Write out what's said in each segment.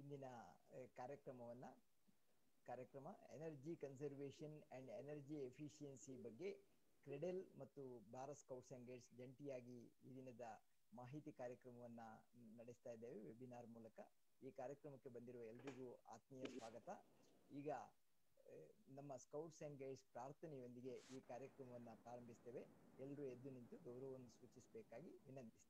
ಇಂದಿನ ಕಾರ್ಯಕ್ರಮ energy conservation and energy efficiency ಬಗ್ಗೆ ಕ್ರೆಡೆಲ್ ಮತ್ತು ಭಾರತ್ ಸ್ಕೌಟ್ಸ್ ಆ್ಯಂಡ್ ಗೈಡ್ಸ್ ಜಂಟಿಯಾಗಿ ಈ ದಿನದ ಮಾಹಿತಿ ಕಾರ್ಯಕ್ರಮವನ್ನು ನಡೆಸ್ತಾ ಇದ್ದೇವೆ ವೆಬಿನಾರ್ ಮೂಲಕ. ಈ ಕಾರ್ಯಕ್ರಮಕ್ಕೆ ಬಂದಿರುವ ಎಲ್ರಿಗೂ ಆತ್ಮೀಯ ಸ್ವಾಗತ. ಈಗ ನಮ್ಮ ಸ್ಕೌಟ್ಸ್ ಆ್ಯಂಡ್ ಗೈಡ್ಸ್ ಪ್ರಾರ್ಥನೆಯೊಂದಿಗೆ ಈ ಕಾರ್ಯಕ್ರಮವನ್ನು ಪ್ರಾರಂಭಿಸ್ತೇವೆ. ಎಲ್ಲರೂ ಎದ್ದು ನಿಂತು ಗೌರವವನ್ನು ಸೂಚಿಸಬೇಕಾಗಿ ವಿನಂತಿಸ್ತೇವೆ.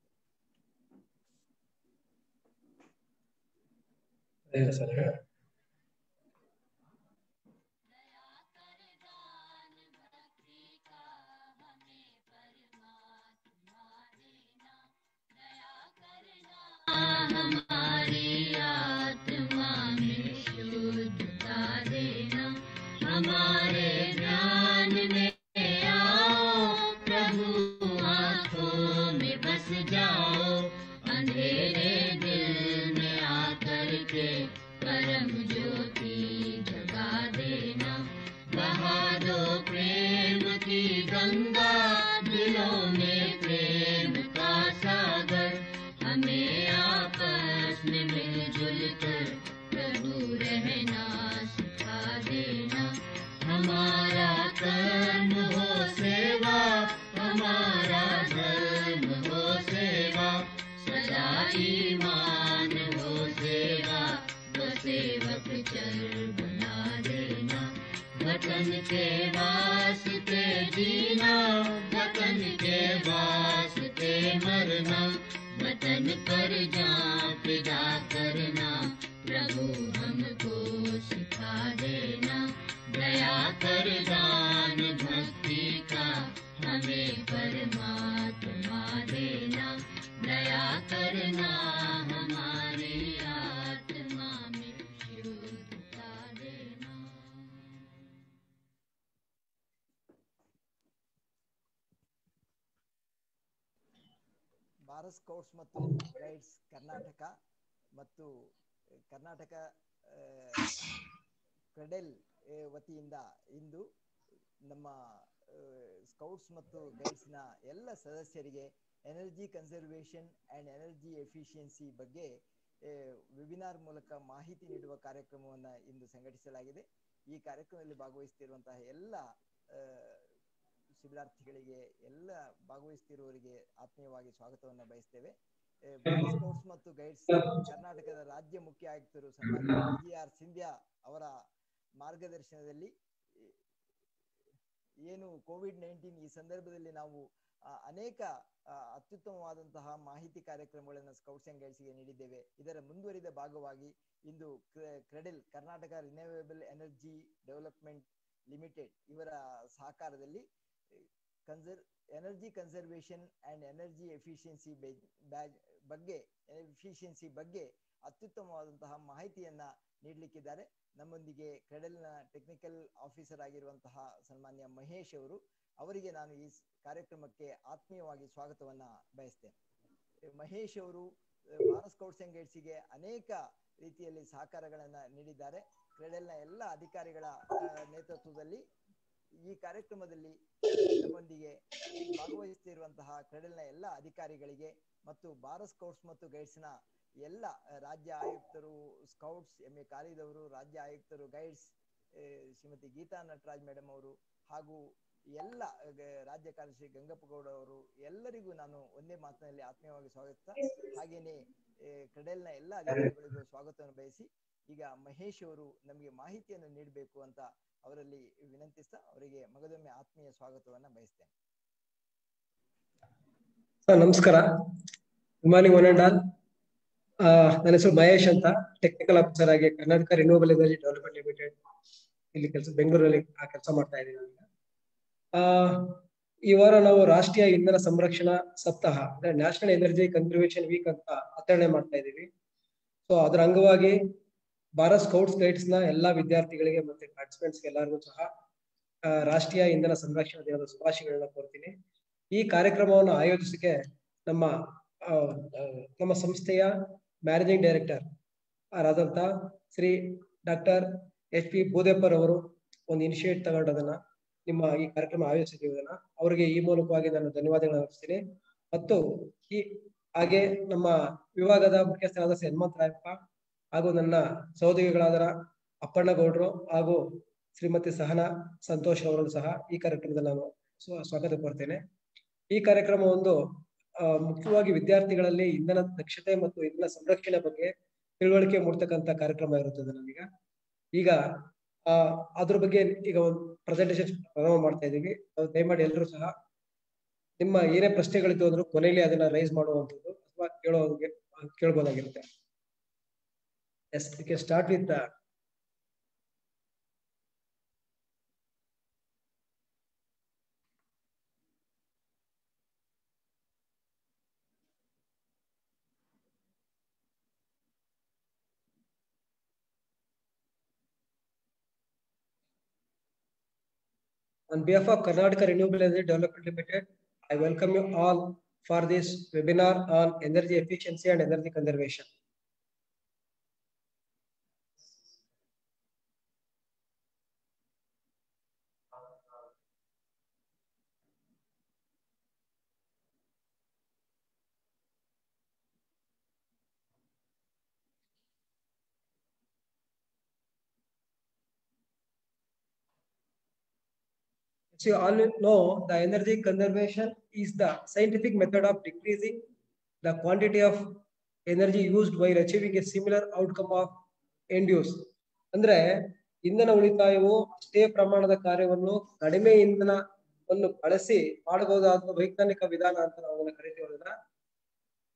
हमारी आत्मा में शुद्धता देना, हमारे ज्ञान में आओ प्रभु, आँखों में बस जाओ, अंधेरे दिल में आकर के परम ज्योति जगा देना, बहा दो प्रेम की गंगा, दिलों में प्रेम का सागर, हमें आपस में मिलजुल कर प्रभु रहना सिखा देना, हमारा कर्म हो सेवा, हमारा धर्म हो सेवा, सदा ईमान हो सेवा, वो सेवक चर बना देना, वतन के वास्ते जीना, वतन के वास्ते मरना, वतन पर जान फिदा करना, प्रभु हमको सिखा देना, दया कर दान भक्ति का हमें परमात्मा देना, दया करना हमारी आत्मा में शुद्धता देना. ಭಾರತ್ ಸ್ಕೌಟ್ಸ್ ಮತ್ತು ಗೈಡ್ಸ್ ಕರ್ನಾಟಕ ಮತ್ತು ಕರ್ನಾಟಕ ಕ್ರೆಡೆಲ್ ವತಿಯಿಂದ ಇಂದು ನಮ್ಮ ಸ್ಕೌಟ್ಸ್ ಮತ್ತು ಗೈಡ್ಸ್ನ ಎಲ್ಲ ಸದಸ್ಯರಿಗೆ energy conservation and energy efficiency ಬಗ್ಗೆ ವೆಬಿನಾರ್ ಮೂಲಕ ಮಾಹಿತಿ ನೀಡುವ ಕಾರ್ಯಕ್ರಮವನ್ನು ಇಂದು ಸಂಘಟಿಸಲಾಗಿದೆ. ಈ ಕಾರ್ಯಕ್ರಮದಲ್ಲಿ ಭಾಗವಹಿಸುತ್ತಿರುವಂತಹ ಎಲ್ಲ ಶಿಬಿರಾರ್ಥಿಗಳಿಗೆ, ಎಲ್ಲ ಭಾಗವಹಿಸುತ್ತಿರುವವರಿಗೆ ಆತ್ಮೀಯವಾಗಿ ಸ್ವಾಗತವನ್ನು ಬಯಸ್ತೇವೆ. ಭಾರತ್ ಸ್ಕೌಟ್ಸ್ ಮತ್ತು ಗೈಡ್ಸ್ ಕರ್ನಾಟಕದ ರಾಜ್ಯ ಮುಖ್ಯ ಆಯುಕ್ತರು ಸನ್ಮಾನ್ಯ PGR ಸಿಂಧ್ಯಾ ಅವರ ಮಾರ್ಗದರ್ಶನದಲ್ಲಿ ಏನು ಕೋವಿಡ್-19 ಈ ಸಂದರ್ಭದಲ್ಲಿ ನಾವು ಅನೇಕ ಅತ್ಯುತ್ತಮವಾದಂತಹ ಮಾಹಿತಿ ಕಾರ್ಯಕ್ರಮಗಳನ್ನು ಸ್ಕೌಟ್ಸ್ ಆ್ಯಂಡ್ ಗೈಡ್ಸ್ಗೆ ನೀಡಿದ್ದೇವೆ. ಇದರ ಮುಂದುವರಿದ ಭಾಗವಾಗಿ ಇಂದು KREDL Karnataka renewable energy development limited ಇವರ ಸಹಕಾರದಲ್ಲಿ energy conservation and energy efficiency ಬಗ್ಗೆ ಅತ್ಯುತ್ತಮವಾದಂತಹ ಮಾಹಿತಿಯನ್ನ ನೀಡಲಿಕ್ಕಿದ್ದಾರೆ. ನಮ್ಮೊಂದಿಗೆ ಕ್ರೆಡೆಲ್ನ ಟೆಕ್ನಿಕಲ್ ಆಫೀಸರ್ ಆಗಿರುವಂತಹ ಸನ್ಮಾನ್ಯ ಮಹೇಶ್ ಅವರಿಗೆ ನಾನು ಈ ಕಾರ್ಯಕ್ರಮಕ್ಕೆ ಆತ್ಮೀಯವಾಗಿ ಸ್ವಾಗತವನ್ನ ಬಯಸ್ತೇನೆ. ಮಹೇಶ್ ಅವರು ಭಾರತ್ ಸ್ಕೌಟ್ಸ್ ಆ್ಯಂಡ್ ಗೈಡ್ಸ್ಗೆ ಅನೇಕ ರೀತಿಯಲ್ಲಿ ಸಹಕಾರಗಳನ್ನು ನೀಡಿದ್ದಾರೆ. ಕ್ರೆಡೆಲ್ನ ಎಲ್ಲ ಅಧಿಕಾರಿಗಳ ನೇತೃತ್ವದಲ್ಲಿ ಈ ಕಾರ್ಯಕ್ರಮದಲ್ಲಿ ನಮ್ಮೊಂದಿಗೆ ಭಾಗವಹಿಸುತ್ತಿರುವಂತಹ ಕ್ರೆಡೆಲ್ನ ಎಲ್ಲ ಅಧಿಕಾರಿಗಳಿಗೆ ಮತ್ತು ಭಾರತ್ ಸ್ಕೌಟ್ಸ್ ಮತ್ತು ಗೈಡ್ಸ್ನ ಎಲ್ಲ ರಾಜ್ಯ ಆಯುಕ್ತರು, ಸ್ಕೌಟ್ಸ್ MA ಖಾಲಿದ್ ರಾಜ್ಯ ಆಯುಕ್ತರು ಗೈಡ್ಸ್ ಶ್ರೀಮತಿ ಗೀತಾ ನಟರಾಜ್ ಮೇಡಮ್ ಅವರು ಹಾಗೂ ಎಲ್ಲ ರಾಜ್ಯ ಕಾರ್ಯದರ್ಶಿ ಗಂಗಪ್ಪಗೌಡ ಅವರು, ಎಲ್ಲರಿಗೂ ನಾನು ಒಂದೇ ಮಾತಿನಲ್ಲಿ ಆತ್ಮೀಯವಾಗಿ ಸ್ವಾಗತ. ಹಾಗೇನೆ ಕ್ರೆಡೆಲ್ನ ಎಲ್ಲ ಅಧಿಕಾರಿಗಳಿಗೂ ಸ್ವಾಗತವನ್ನು ಬಯಸಿ ಈಗ ಮಹೇಶ್ ಅವರು ನಮಗೆ ಮಾಹಿತಿಯನ್ನು ನೀಡಬೇಕು ಅಂತ ಅವರಲ್ಲಿ ವಿನಂತಿಸ್ತಾ ಅವರಿಗೆ ಮಗದೊಮ್ಮೆ ಆತ್ಮೀಯ ಸ್ವಾಗತವನ್ನ ಬಯಸ್ತೇನೆ. ನಮಸ್ಕಾರ. Good morning one and all. ನನ್ನ ಹೆಸರು ಮಹೇಶ್ ಅಂತ, ಟೆಕ್ನಿಕಲ್ ಆಫೀಸರ್ ಆಗಿ Karnataka renewable energy development limited ಇಲ್ಲಿ ಬೆಂಗಳೂರಲ್ಲಿ ಕೆಲಸ ಮಾಡ್ತಾ ಇದ್ದೀವಿ. ಈ ವಾರ ನಾವು ರಾಷ್ಟ್ರೀಯ ಇಂಧನ ಸಂರಕ್ಷಣಾ ಸಪ್ತಾಹ ಅಂದ್ರೆ ನ್ಯಾಷನಲ್ ಎನರ್ಜಿ ಕನ್ಸರ್ವೇಷನ್ ವೀಕ್ ಅಂತ ಆಚರಣೆ ಮಾಡ್ತಾ ಇದ್ದೀವಿ. ಸೊ ಅದರ ಅಂಗವಾಗಿ ಭಾರತ್ ಸ್ಕೌಟ್ಸ್ ಗೈಡ್ಸ್ ನ ಎಲ್ಲಾ ವಿದ್ಯಾರ್ಥಿಗಳಿಗೆ ಮತ್ತೆ ಪಾರ್ಟಿಸಿಪೆಂಟ್ಸ್ ಎಲ್ಲರಿಗೂ ಸಹ ರಾಷ್ಟ್ರೀಯ ಇಂಧನ ಸಂರಕ್ಷಣಾ ದಿನದ ಶುಭಾಶಯಗಳನ್ನ ಕೋರ್ತೀನಿ. ಈ ಕಾರ್ಯಕ್ರಮವನ್ನು ಆಯೋಜಿಸಕ್ಕೆ ನಮ್ಮ ಸಂಸ್ಥೆಯ ಮ್ಯಾನೇಜಿಂಗ್ ಡೈರೆಕ್ಟರ್ ಆದಂತ ಶ್ರೀ ಡಾಕ್ಟರ್ HP ಬೂದೇಪರ್ ಅವರು ಒಂದು ಇನಿಷಿಯೇಟ್ ತಗೊಂಡದನ್ನ ನಿಮ್ಮ ಈ ಕಾರ್ಯಕ್ರಮ ಆಯೋಜಿಸಿದ್ದೀವಿ. ಅವರಿಗೆ ಈ ಮೂಲಕವಾಗಿ ನಾನು ಧನ್ಯವಾದಗಳನ್ನು ಅರ್ಪಿಸ್ತೀನಿ. ಮತ್ತು ಹಾಗೆ ನಮ್ಮ ವಿಭಾಗದ ಮುಖ್ಯಸ್ಥರಾದ ಹನುಮಂತ ರಾಯಪ್ಪ ಹಾಗೂ ನನ್ನ ಸಹೋದರಿಗಳಾದ ಅಪ್ಪಣ್ಣ ಗೌಡ್ರು ಹಾಗೂ ಶ್ರೀಮತಿ ಸಹನಾ ಸಂತೋಷ್ ಅವರನ್ನು ಸಹ ಈ ಕಾರ್ಯಕ್ರಮದಲ್ಲಿ ನಾನು ಸ್ವಾಗತ ಕೋರ್ತೇನೆ. ಈ ಕಾರ್ಯಕ್ರಮ ಒಂದು ಮುಖ್ಯವಾಗಿ ವಿದ್ಯಾರ್ಥಿಗಳಲ್ಲಿ ಇಂಧನ ದಕ್ಷತೆ ಮತ್ತು ಇಂಧನ ಸಂರಕ್ಷಣೆ ಬಗ್ಗೆ ತಿಳುವಳಿಕೆ ಮೂಡ್ತಕ್ಕಂಥ ಕಾರ್ಯಕ್ರಮ ಇರುತ್ತದೆ. ಈಗ ಅದ್ರ ಬಗ್ಗೆ ಈಗ ಒಂದು ಪ್ರೆಸೆಂಟೇಶನ್ ಪ್ರಾರಂಭ ಮಾಡ್ತಾ ಇದೀವಿ. ದಯಮಾಡಿ ಎಲ್ಲರೂ ಸಹ ನಿಮ್ಮ ಏನೇ ಪ್ರಶ್ನೆಗಳಿದ್ದು ಅಂದ್ರೂ ಕೊನೆಯಲ್ಲಿ ಅದನ್ನ ರೈಸ್ ಮಾಡುವಂಥದ್ದು ಅಥವಾ ಕೇಳಬಹುದಾಗಿರುತ್ತೆ. Yes, we can start with On behalf of Karnataka Renewable Energy Development Limited, I welcome you all for this webinar on energy efficiency and energy conservation. So you all know the energy conservation is the scientific method of decreasing the quantity of energy used while achieving a similar outcome of end use. ಅಂದ್ರೆ ಇಂಧನ ಉಳಿತಾಯವು ಅಷ್ಟೇ ಪ್ರಮಾಣದ ಕಾರ್ಯವನ್ನು ಕಡಿಮೆ ಇಂಧನವನ್ನು ಬಳಸಿ ಮಾಡಬಹುದಾದ ವೈಜ್ಞಾನಿಕ ವಿಧಾನ ಅಂತ ನಾವು ಕರಿತೀವಿ.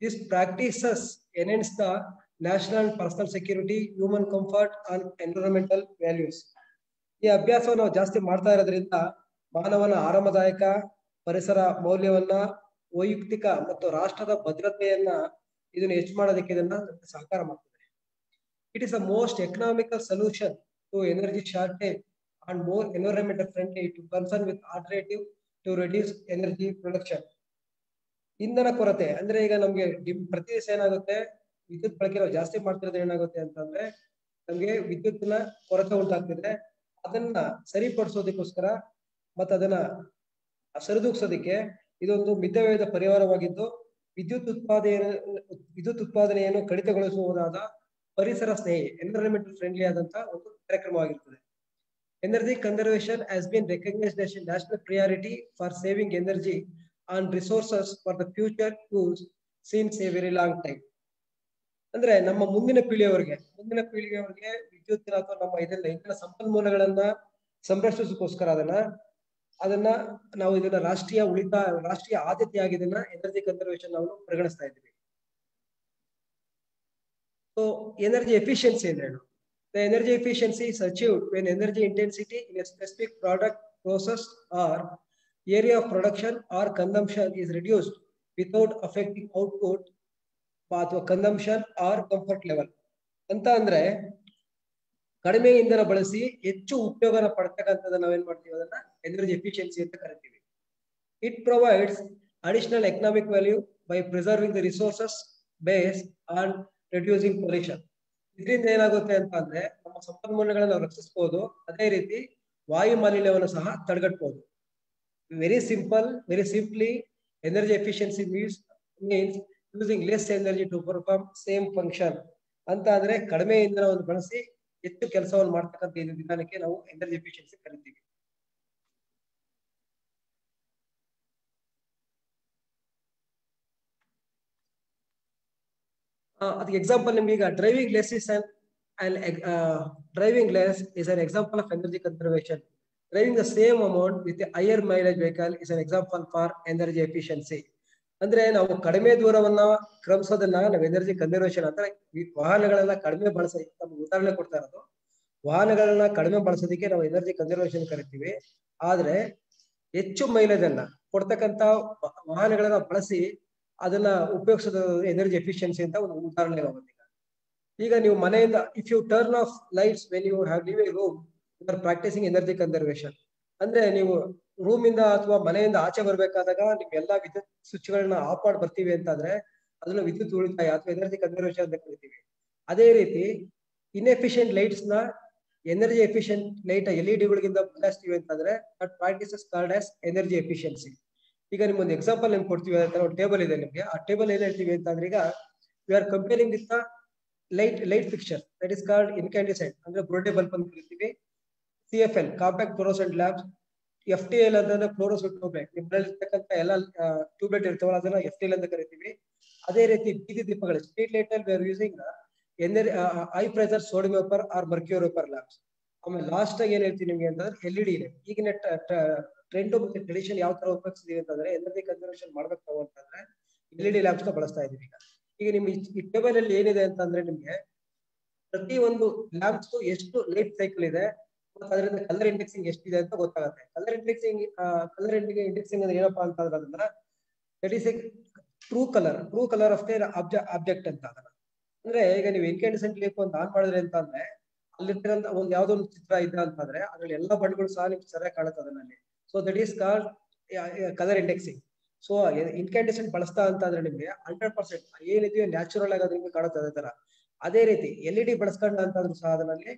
These practices enhance the national and personal security, human comfort and environmental values. ಈ ಅಭ್ಯಾಸವನ್ನು ನಾವು ಜಾಸ್ತಿ ಮಾಡ್ತಾ ಇರೋದ್ರಿಂದ ಮಾನವನ ಆರಾಮದಾಯಕ ಪರಿಸರ ಮೌಲ್ಯವನ್ನ, ವೈಯಕ್ತಿಕ ಮತ್ತು ರಾಷ್ಟ್ರದ ಭದ್ರತೆಯನ್ನ ಇದನ್ನು ಹೆಚ್ಚು ಮಾಡೋದಕ್ಕೆ ಇದನ್ನ ಸಹಕಾರ ಮಾಡ್ತದೆ. It is the most economical solution to energy shortage and more environmental friendly to concern with alternative to reduce energy production. ಇಂಧನ ಕೊರತೆ ಅಂದ್ರೆ ಈಗ ನಮ್ಗೆ ಪ್ರತಿ ದಿವಸ ಏನಾಗುತ್ತೆ, ವಿದ್ಯುತ್ ಬಳಕೆ ನಾವು ಜಾಸ್ತಿ ಮಾಡ್ತಿರೋದು ಏನಾಗುತ್ತೆ ಅಂತಂದ್ರೆ ನಮ್ಗೆ ವಿದ್ಯುತ್ನ ಕೊರತೆ ಉಂಟಾಗ್ತಿದೆ. ಅದನ್ನ ಸರಿಪಡಿಸೋದಕ್ಕೋಸ್ಕರ ಮತ್ತೆ ಅದನ್ನ ಸರಿದೂಗಿಸೋದಕ್ಕೆ ಇದೊಂದು ಮಿತವ್ಯಯದ ಪರಿಹಾರವಾಗಿದ್ದು ವಿದ್ಯುತ್ ಉತ್ಪಾದನೆಯನ್ನು ಕಡಿತಗೊಳಿಸುವುದಾದ ಪರಿಸರ ಸ್ನೇಹಿ ಎನ್ವಿರಾನ್ಮೆಂಟಲ್ ಫ್ರೆಂಡ್ಲಿ ಆದಂತ ಒಂದು ಕಾರ್ಯಕ್ರಮವಾಗಿರ್ತದೆ. Energy conservation has been recognised as a national priority for saving energy and resources for the future use since a very long time. ಅಂದ್ರೆ ನಮ್ಮ ಮುಂದಿನ ಪೀಳಿಗೆಯವರಿಗೆ ವಿದ್ಯುತ್ ಅಥವಾ ನಮ್ಮ ಇಂಧನ ಸಂಪನ್ಮೂಲಗಳನ್ನ ಸಂರಕ್ಷಿಸೋದಕ್ಕೋಸ್ಕರ ಅದನ್ನ ನಾವು ಇದನ್ನ ರಾಷ್ಟ್ರೀಯ ಆದ್ಯತೆಯಾಗಿ ಇದನ್ನ ಎನರ್ಜಿ ಕನ್ಸರ್ವೇಷನ್ ನಾವು ಪರಿಗಣಿಸ್ತಾ ಇದ್ದೀವಿ. ಸೊ ಎನರ್ಜಿ ಎಫಿಷಿಯನ್ಸಿ ಅಂದ್ರೇನು? The energy efficiency is achieved when energy intensity in a specific product, process or area of production or consumption is reduced without affecting output, path of consumption or comfort level. ಅಂತ ಅಂದ್ರೆ ಕಡಿಮೆ ಇಂಧನ ಬಳಸಿ ಹೆಚ್ಚು ಉಪಯೋಗನ ಪಡ್ತಕ್ಕಂಥದ್ದು ನಾವೇನ್ ಮಾಡ್ತೀವಿ, ಅದನ್ನ ಎನರ್ಜಿ ಎಫಿಷಿಯನ್ಸಿ ಅಂತ ಕರಿತೀವಿ. It provides additional economic value by preserving the resources base and reducing pollution. ಇದರಿಂದ ಏನಾಗುತ್ತೆ ಅಂತ ಅಂದ್ರೆ ನಮ್ಮ ಸಂಪನ್ಮೂಲಗಳನ್ನ ನಾವು ರಕ್ಷಿಸಬಹುದು, ಅದೇ ರೀತಿ ವಾಯು ಮಾಲಿನ್ಯವನ್ನು ಸಹ ತಡೆಗಟ್ಟಬಹುದು. Very simply energy efficiency means using less energy to perform same function ಅಂತ ಅಂದ್ರೆ ಕಡಿಮೆ ಇಂಧನವನ್ನು ಬಳಸಿ ಹೆಚ್ಚು ಕೆಲಸವನ್ನು ಮಾಡ್ತಕ್ಕಂಥ ಈ ವಿಧಾನಕ್ಕೆ ನಾವು ಎನರ್ಜಿ ಎಫಿಷಿಯನ್ಸಿ ಕರಿತೀವಿ. ಅದಕ್ಕೆ ಎಕ್ಸಾಂಪಲ್ ನಿಮ್ಗೆ ಈಗ driving less is an example of energy conservation. Driving the same amount with a higher mileage vehicle is an example for energy efficiency. ಅಂದ್ರೆ ನಾವು ಕಡಿಮೆ ದೂರವನ್ನ ಕ್ರಮಿಸೋದನ್ನ ನಾವು ಎನರ್ಜಿ ಕನ್ಸರ್ವೇಷನ್ ಅಂತ, ವಾಹನಗಳೆಲ್ಲ ಕಡಿಮೆ ಬಳಸಿ ನಮ್ಗೆ ಉದಾಹರಣೆ ಕೊಡ್ತಾ ಇರೋದು. ವಾಹನಗಳನ್ನ ಕಡಿಮೆ ಬಳಸೋದಕ್ಕೆ ನಾವು ಎನರ್ಜಿ ಕನ್ಸರ್ವೇಷನ್ ಕರಿತೀವಿ. ಆದ್ರೆ ಹೆಚ್ಚು ಮೈಲೇಜ್ ಅನ್ನ ಕೊಡ್ತಕ್ಕಂತ ವಾಹನಗಳನ್ನ ಬಳಸಿ ಅದನ್ನ ಉಪಯೋಗಿಸೋದು ಎನರ್ಜಿ ಎಫಿಷಿಯನ್ಸಿ ಅಂತ ಒಂದು ಉದಾಹರಣೆ ಆಗುತ್ತೆ. ಈಗ ನೀವು ಮನೆಯಿಂದ if you turn off lights when you have live a room you are practising energy conservation. ಅಂದ್ರೆ ನೀವು ರೂಮ್ ಇಂದ ಅಥವಾ ಮನೆಯಿಂದ ಆಚೆ ಬರ್ಬೇಕಾದಾಗ ನಿಮ್ ಎಲ್ಲಾ ವಿದ್ಯುತ್ ಸ್ವಿಚ್ ಗಳನ್ನ ಆಫ್ ಮಾಡಿ ಬರ್ತೀವಿ ಅಂತಂದ್ರೆ ಅದನ್ನ ವಿದ್ಯುತ್ ಉಳಿತಾಯ ಅಥವಾ ಎನರ್ಜಿ ಕನ್ಸರ್ವೇಷನ್ ಅಂತ ಕರಿತೀವಿ. ಅದೇ ರೀತಿ ಇನ್ಎಫಿಷಿಯಂಟ್ ಲೈಟ್ಸ್ ನ ಎನರ್ಜಿ ಎಫಿಷಿಯಂಟ್ ಲೈಟ್ LED ಗಳಿಗಿಂತ ಬದಲಾಯಿಸ್ತೀವಿ ಅಂತಂದ್ರೆ that practice is called as energy efficiency. ಈಗ ನಿಮ್ಗೊಂದು ಎಕ್ಸಾಂಪಲ್ ನಿಮ್ಗೆ ಕೊಡ್ತೀವಿ, ಒಂದು ಟೇಬಲ್ ಇದೆ ನಿಮ್ಗೆ. ಆ ಟೇಬಲ್ ಏನ್ ಹೇಳ್ತೀವಿ ಅಂತಂದ್ರೆ, ಈಗ we are comparing with light fixture that is called incandescent ಅಂದ್ರೆ ಬುರ್ಡೆ ಬಲ್ಬ್ ಅಂತ ಕರಿತೀವಿ. CFL compact fluorescent lamps. FTL ಅಂತಂದ್ರೆ ಫ್ಲೋರೋಸೆಂಟ್ ಟ್ಯೂಬ್ಲೈಟ್. ನಿಮ್ಮಲ್ಲಿ ಇರ್ತಕ್ಕಂಥ ಎಲ್ಲ ಟ್ಯೂಬ್ಲೈಟ್ ಇರ್ತಾವಲ್ಲ ಅದನ್ನ FTL ಅಂತ ಕರಿತೀವಿ. ಅದೇ ರೀತಿ ಬೀದಿ ದೀಪಗಳು ಸ್ಟ್ರೀಟ್ ಲೈಟ್ ಅಲ್ಲಿ we are using high pressure sodium vapour or mercury vapour lamps. ಆಮೇಲೆ ಲಾಸ್ಟ್ ಆಗಿ ಏನ್ ಹೇಳ್ತೀನಿ ನಿಮ್ಗೆ ಅಂತಂದ್ರೆ LED ಇದೆ. ಈಗಿನ ಟ್ರೆಂಡ್ ಮತ್ತೆ ಟ್ರೆಡಿಷನ್ ಯಾವ ತರ ಉಪಯೋಗಿಸ್ತೀವಿ ಅಂತಂದ್ರೆ ಎನರ್ಜಿ ಕನ್ಸರ್ವೇಷನ್ ಮಾಡ್ಬೇಕು ನಾವು ಅಂತಂದ್ರೆ LED ಲ್ಯಾಂಪ್ಸ್ ನ ಬಳಸ್ತಾ ಇದೀವಿ ಈಗ ನಿಮ್ ಈ ಟೇಬಲ್ ಅಲ್ಲಿ ಏನಿದೆ ಅಂತಂದ್ರೆ ನಿಮ್ಗೆ ಪ್ರತಿ ಒಂದು ಲ್ಯಾಂಪ್ಸ್ ಎಷ್ಟು ಲೈಫ್ ಸೈಕಲ್ ಇದೆ ಮತ್ತು ಅದರಿಂದ ಕಲರ್ ಇಂಡೆಕ್ಸಿಂಗ್ ಎಷ್ಟಿದೆ ಅಂತ ಗೊತ್ತಾಗುತ್ತೆ. ಕಲರ್ ಇಂಡೆಕ್ಸಿಂಗ್ ಅಂದ್ರೆ ಏನಪ್ಪಾ ಅಂತಂದ್ರೆ ಅದನ್ನ that is A true colour of their object ಅಂತ ಅದನ್ನ. ಅಂದ್ರೆ ಈಗ ನೀವು ಇನ್ಕ್ಯಾಂಡಿಸೆಂಟ್ ಲೇಪ್ ಒಂದು ಆನ್ ಮಾಡಿದ್ರೆ ಅಂತ ಅಂದ್ರೆ ಅಲ್ಲಿರ್ತಕ್ಕಂಥ ಒಂದು ಯಾವ್ದೋ ಒಂದು ಚಿತ್ರ ಇದೆ ಅಂತಂದ್ರೆ ಅದ್ರಲ್ಲಿ ಎಲ್ಲಾ ಬಣ್ಣಗಳು ಸಹ ನಿಮ್ಗೆ ಸರಿಯಾಗಿ ಕಾಣುತ್ತೆ ಅದರಲ್ಲಿ. So that is called colour indexing. So incandescent ಬಳಸ್ತಾ ಅಂತ ಅಂದ್ರೆ ನಿಮ್ಗೆ 100% ಏನಿದೆಯೋ ನ್ಯಾಚುರಲ್ ಆಗಿ ನಿಮ್ಗೆ ಕಾಣುತ್ತೆ ಅದೇ ತರ. ಅದೇ ರೀತಿ LED ಬಳಸ್ಕೊಂಡ ಅಂತಂದ್ರು ಸಹ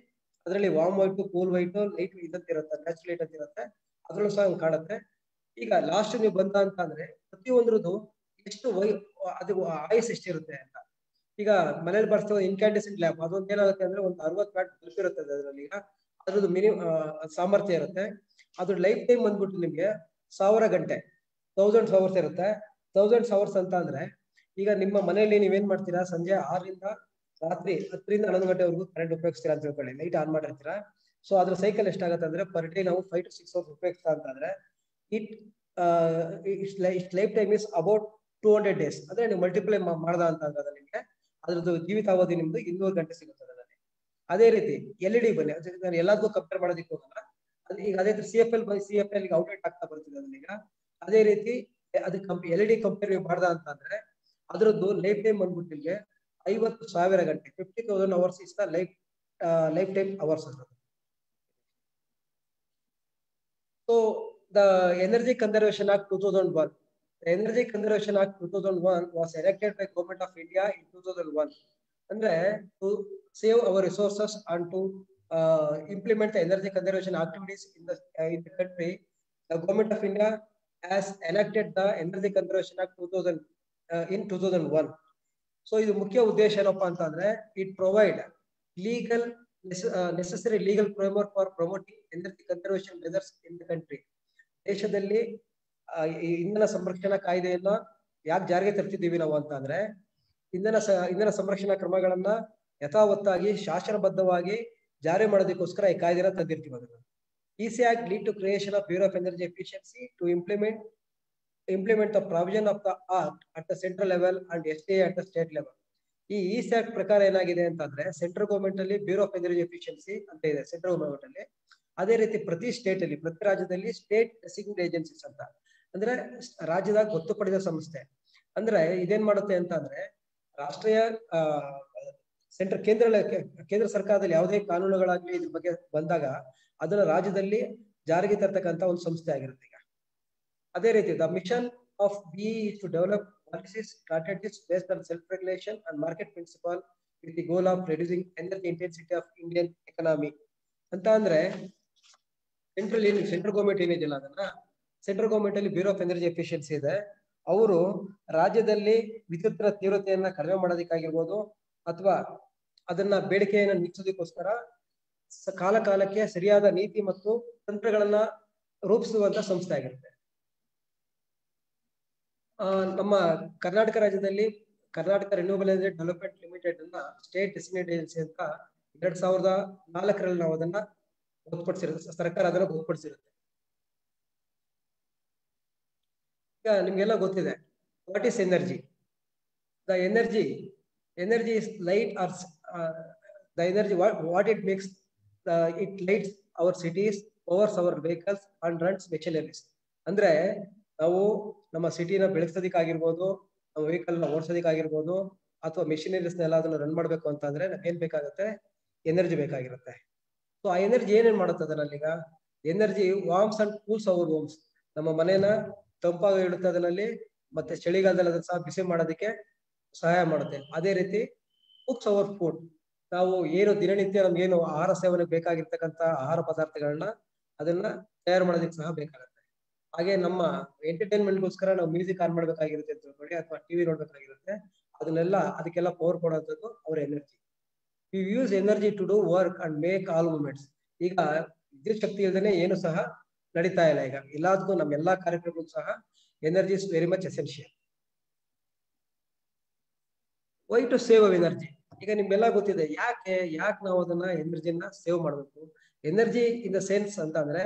ಅದರಲ್ಲಿ warm white, cool white, light ಇದಂತ ಇರುತ್ತೆ, ನ್ಯಾಚುರಲ್ ಲೈಟ್ ಅಂತ ಇರುತ್ತೆ, ಅದ್ರಲ್ಲೂ ಸಹ ಕಾಣುತ್ತೆ. ಈಗ ಲಾಸ್ಟ್ ನೀವು ಬಂದ ಅಂತ ಅಂದ್ರೆ ಪ್ರತಿಯೊಂದ್ರದ್ದು ಎಷ್ಟು ಅದು ಆಯುಸ್ ಎಷ್ಟಿರುತ್ತೆ ಅಂತ. ಈಗ ಮನೇಲಿ ಬರ್ತಾ ಇನ್ಕ್ಯಾಂಡಿಸೆಂಟ್ ಲ್ಯಾಂಪ್ ಅದೊಂದು ಏನಾಗುತ್ತೆ ಅಂದ್ರೆ ಒಂದು 60 ವ್ಯಾಟ್ ಬಲ್ಬ್ ಇರುತ್ತೆ ಅದರಲ್ಲಿ. ಈಗ ಅದ್ರದ್ದು ಸಾಮರ್ಥ್ಯ ಇರುತ್ತೆ. ಅದ್ರ ಲೈಫ್ ಟೈಮ್ ಬಂದ್ಬಿಟ್ಟು ನಿಮ್ಗೆ 1000 ಗಂಟೆ 1000 ಅವರ್ಸ್ ಇರುತ್ತೆ. 1000 ಅವರ್ಸ್ ಅಂತ ಅಂದ್ರೆ ಈಗ ನಿಮ್ಮ ಮನೆಯಲ್ಲಿ ನೀವೇನ್ ಮಾಡ್ತೀರಾ, ಸಂಜೆ 6 ರಿಂದ ರಾತ್ರಿ 10 ರಿಂದ 11 ಗಂಟೆವರೆಗೂ ಕರೆಂಟ್ ಉಪಯೋಗಿಸ್ತೀರಾ ಅಂತ ತಿಳ್ಕೊಳ್ಳಿ, ಲೈಟ್ ಆನ್ ಮಾಡಿರ್ತೀರಾ. ಸೊ ಅದ್ರ ಸೈಕಲ್ ಎಷ್ಟಾಗುತ್ತೆ ಅಂದ್ರೆ ಪರ್ ಡೇ ನಾವು 5 to 6 ಅವರ್ಸ್ ಉಪಯೋಗಿಸ್ತಾ ಅಂತಂದ್ರೆ it life time is about 200 days. ಅಂದ್ರೆ ನೀವು ಮಲ್ಟಿಪ್ಲೈ ಮಾಡ್ದ ಅಂತಂದ್ರೆ ನಿಮ್ಗೆ ಅದ್ರದ್ದು ಜೀವಿತಾವಧಿ ನಿಮ್ದು 200 ಗಂಟೆ ಸಿಗುತ್ತೆ ಅದರಲ್ಲಿ. ಅದೇ ರೀತಿ LED ಬನ್ನಿ, ನಾನು ಎಲ್ಲದಕ್ಕೂ ಕಂಪೇರ್ ಮಾಡೋದಕ್ಕೆ ಹೋಗಲ್ಲ. ಈಗ ಅದೇ CFL ಗೆ ಔಟ್ಲೆಟ್ ಆಗ್ತಾ ಬರ್ತಿದೆ ಅದನ್ನೀಗ. ಅದೇ ರೀತಿ ಅದಕ್ಕೆ LED ಕಂಪೇರ್ ಮಾಡ್ದ ಅಂತಂದ್ರೆ ಅದ್ರದ್ದು ಲೈಫ್ ಟೈಮ್ ಬಂದ್ಬಿಟ್ಟು ನಿಮ್ಗೆ 50,000 ಗಂಟೆ 50,000 hours is the life time hours. So the Energy Conservation Act 2001. The Energy Conservation Act 2001 was enacted by Government of India in 2001. ಅಂದ್ರೆ to save our resources and to implement the energy conservation activities in the country, the Government of India has enacted the Energy Conservation Act 2000 in 2001. So ಇದು ಮುಖ್ಯ ಉದ್ದೇಶ ಏನಪ್ಪಾ ಅಂತಂದ್ರೆ it provide necessary legal framework for promoting energy conservation measures in the country. ದೇಶದಲ್ಲಿ ಇಂಧನ ಸಂರಕ್ಷಣಾ ಕಾಯ್ದೆಯನ್ನ ಯಾಕೆ ಜಾರಿಗೆ ತರ್ತಿದ್ದೀವಿ ನಾವು ಅಂತಂದ್ರೆ ಇಂಧನ ಸಂರಕ್ಷಣಾ ಕ್ರಮಗಳನ್ನ ಯಥಾವತ್ತಾಗಿ ಶಾಸನಬದ್ಧವಾಗಿ ಜಾರಿ ಮಾಡೋದಕ್ಕೋಸ್ಕರ ಈ ಕಾಯ್ದೆನ ತಂದಿರ್ತೀವಿ ಅದನ್ನ. EC Act lead to creation of Bureau of Energy Efficiency to implement the provision of the act at the central level and STA at the state level. ಈ EC Act ಪ್ರಕಾರ ಏನಾಗಿದೆ ಅಂತಂದ್ರೆ ಸೆಂಟ್ರಲ್ ಗವರ್ಮೆಂಟ್ ಅಲ್ಲಿ bureau of energy efficiency ಅಂತ ಇದೆ central government ಅಲ್ಲಿ. ಅದೇ ರೀತಿ ಪ್ರತಿ ಸ್ಟೇಟ್ ಅಲ್ಲಿ ಪ್ರತಿ ರಾಜ್ಯದಲ್ಲಿ ಸ್ಟೇಟ್ ಡೆಸಿಗ್ನೇಟೆಡ್ ಏಜೆನ್ಸೀಸ್ ಅಂತ ಅಂದ್ರೆ ರಾಜ್ಯದಾಗ ಗೊತ್ತುಪಡಿಸಿದ ಸಂಸ್ಥೆ. ಅಂದ್ರೆ ಇದೇನ್ ಮಾಡುತ್ತೆ ಅಂತ ಅಂದ್ರೆ ರಾಷ್ಟ್ರೀಯ ಕೇಂದ್ರ ಸರ್ಕಾರದಲ್ಲಿ ಯಾವುದೇ ಕಾನೂನುಗಳಾಗ್ಲಿ ಇದ್ರ ಬಗ್ಗೆ ಬಂದಾಗ ಅದನ್ನ ರಾಜ್ಯದಲ್ಲಿ ಜಾರಿಗೆ ತರ್ತಕ್ಕಂತ ಒಂದು ಸಂಸ್ಥೆ ಆಗಿರುತ್ತೆ ಈಗ. ಅದೇ ರೀತಿ the mission of BE is to develop policies, strategies based on self-regulation and market principle with the goal of reducing energy intensity of Indian economy. ಅಂತ ಅಂದ್ರೆ ಸೆಂಟ್ರಲ್ ಗವರ್ಮೆಂಟ್ ಏನಿದೆಯಲ್ಲ ಅದನ್ನ ಸೆಂಟ್ರಲ್ ಗವರ್ಮೆಂಟ್ ಅಲ್ಲಿ ಬ್ಯೂರೋ ಆಫ್ ಎನರ್ಜಿ ಎಫಿಷಿಯನ್ಸಿ ಇದೆ. ಅವರು ರಾಜ್ಯದಲ್ಲಿ ವಿದ್ಯುತ್ನ ತೀವ್ರತೆಯನ್ನ ಕಡಿಮೆ ಮಾಡೋದಕ್ಕಾಗಿರ್ಬೋದು ಅಥವಾ ಅದನ್ನ ಬೇಡಿಕೆಯನ್ನು ನಿಲ್ಲಿಸೋದಕ್ಕೋಸ್ಕರ ಕಾಲಕ್ಕೆ ಸರಿಯಾದ ನೀತಿ ಮತ್ತು ತಂತ್ರಗಳನ್ನ ರೂಪಿಸುವಂತ ಸಂಸ್ಥೆ ಆಗಿರುತ್ತೆ. ನಮ್ಮ ಕರ್ನಾಟಕ ರಾಜ್ಯದಲ್ಲಿ Karnataka renewable energy development limited ಅನ್ನ ಸ್ಟೇಟ್ ಡೆಸಿಗ್ನೇಟೆಡ್ ಏಜೆನ್ಸಿ ಅಂತ 2004ರಲ್ಲಿ ನಾವು ಅದನ್ನ ಗೊತ್ತುಪಡಿಸಿರುತ್ತೆ, ಸರ್ಕಾರ ಅದನ್ನ ಗೊತ್ತುಪಡಿಸಿರುತ್ತೆ. ಈಗ ನಿಮ್ಗೆಲ್ಲ ಗೊತ್ತಿದೆ what is energy. The energy is light or the energy what it makes it lights our cities, powers our vehicles and runs machineries. ಅಂದ್ರೆ ನಾವು ನಮ್ಮ ಸಿಟಿನ ಬೆಳೆಸೋದಕ್ಕಾಗಿರ್ಬೋದು, ನಮ್ಮ ವೆಹಿಕಲ್ ನ ಓಡಿಸೋದಕ್ಕಾಗಿರ್ಬೋದು ಅಥವಾ ಮೆಷಿನರೀಸ್ ಎಲ್ಲ ಅದನ್ನ ರನ್ ಮಾಡ್ಬೇಕು ಅಂತ ಅಂದ್ರೆ ಏನ್ ಬೇಕಾಗುತ್ತೆ, ಎನರ್ಜಿ ಬೇಕಾಗಿರುತ್ತೆ. ಸೊ ಆ ಎನರ್ಜಿ ಏನೇನ್ ಮಾಡುತ್ತೆ ಅದರಲ್ಲಿ? ಈಗ energy warms and cools our homes, ನಮ್ಮ ಮನೇನ ತಂಪಾಗಿ ಇಡುತ್ತೆ ಅದರಲ್ಲಿ, ಮತ್ತೆ ಚಳಿಗಾಲದಲ್ಲಿ ಅದನ್ನ ಸಹ ಬಿಸಿ ಮಾಡೋದಕ್ಕೆ ಸಹಾಯ ಮಾಡುತ್ತೆ. ಅದೇ ರೀತಿ ಕುಕ್ಸ್ ಅವರ್ ಫುಡ್, ನಾವು ಏನು ದಿನನಿತ್ಯ ನಮ್ಗೆ ಏನು ಆಹಾರ ಸೇವನೆಗೆ ಬೇಕಾಗಿರ್ತಕ್ಕಂಥ ಆಹಾರ ಪದಾರ್ಥಗಳನ್ನ ಅದನ್ನ ತಯಾರು ಮಾಡೋದಕ್ಕೆ ಸಹ ಬೇಕಾಗುತ್ತೆ. ಹಾಗೆ ನಮ್ಮ ಎಂಟರ್ಟೈನ್ಮೆಂಟ್ಗೋಸ್ಕರ ನಾವು ಮ್ಯೂಸಿಕ್ ಆನ್ ಮಾಡ್ಬೇಕಾಗಿರುತ್ತೆ ಅಂತ ತಿಳ್ಕೊಳ್ಳಿ ಅಥವಾ ಟಿವಿ ನೋಡ್ಬೇಕಾಗಿರುತ್ತೆ, ಅದಕ್ಕೆಲ್ಲ ಪವರ್ ಕೊಡುವಂಥದ್ದು ಅವ್ರ energy. You use energy to do work and make all movements. ಈಗ ವಿದ್ಯುತ್ ಶಕ್ತಿ ಇಲ್ಲದೆ ಏನು ಸಹ ನಡೀತಾ ಇಲ್ಲ. ಈಗ ಎಲ್ಲದಕ್ಕೂ ನಮ್ಮೆಲ್ಲಾ ಕಾರ್ಯಕ್ರಮಕ್ಕೂ ಸಹ energy is very much essential. Why to save our energy. ಈಗ ನಿಮ್ಗೆಲ್ಲ ಗೊತ್ತಿದೆ ಯಾಕೆ ನಾವು ಅದನ್ನ ಎನರ್ಜಿನ ಸೇವ್ ಮಾಡಬೇಕು. ಎನರ್ಜಿ ಇನ್ ದ ಸೆನ್ಸ್ ಅಂತ ಅಂದ್ರೆ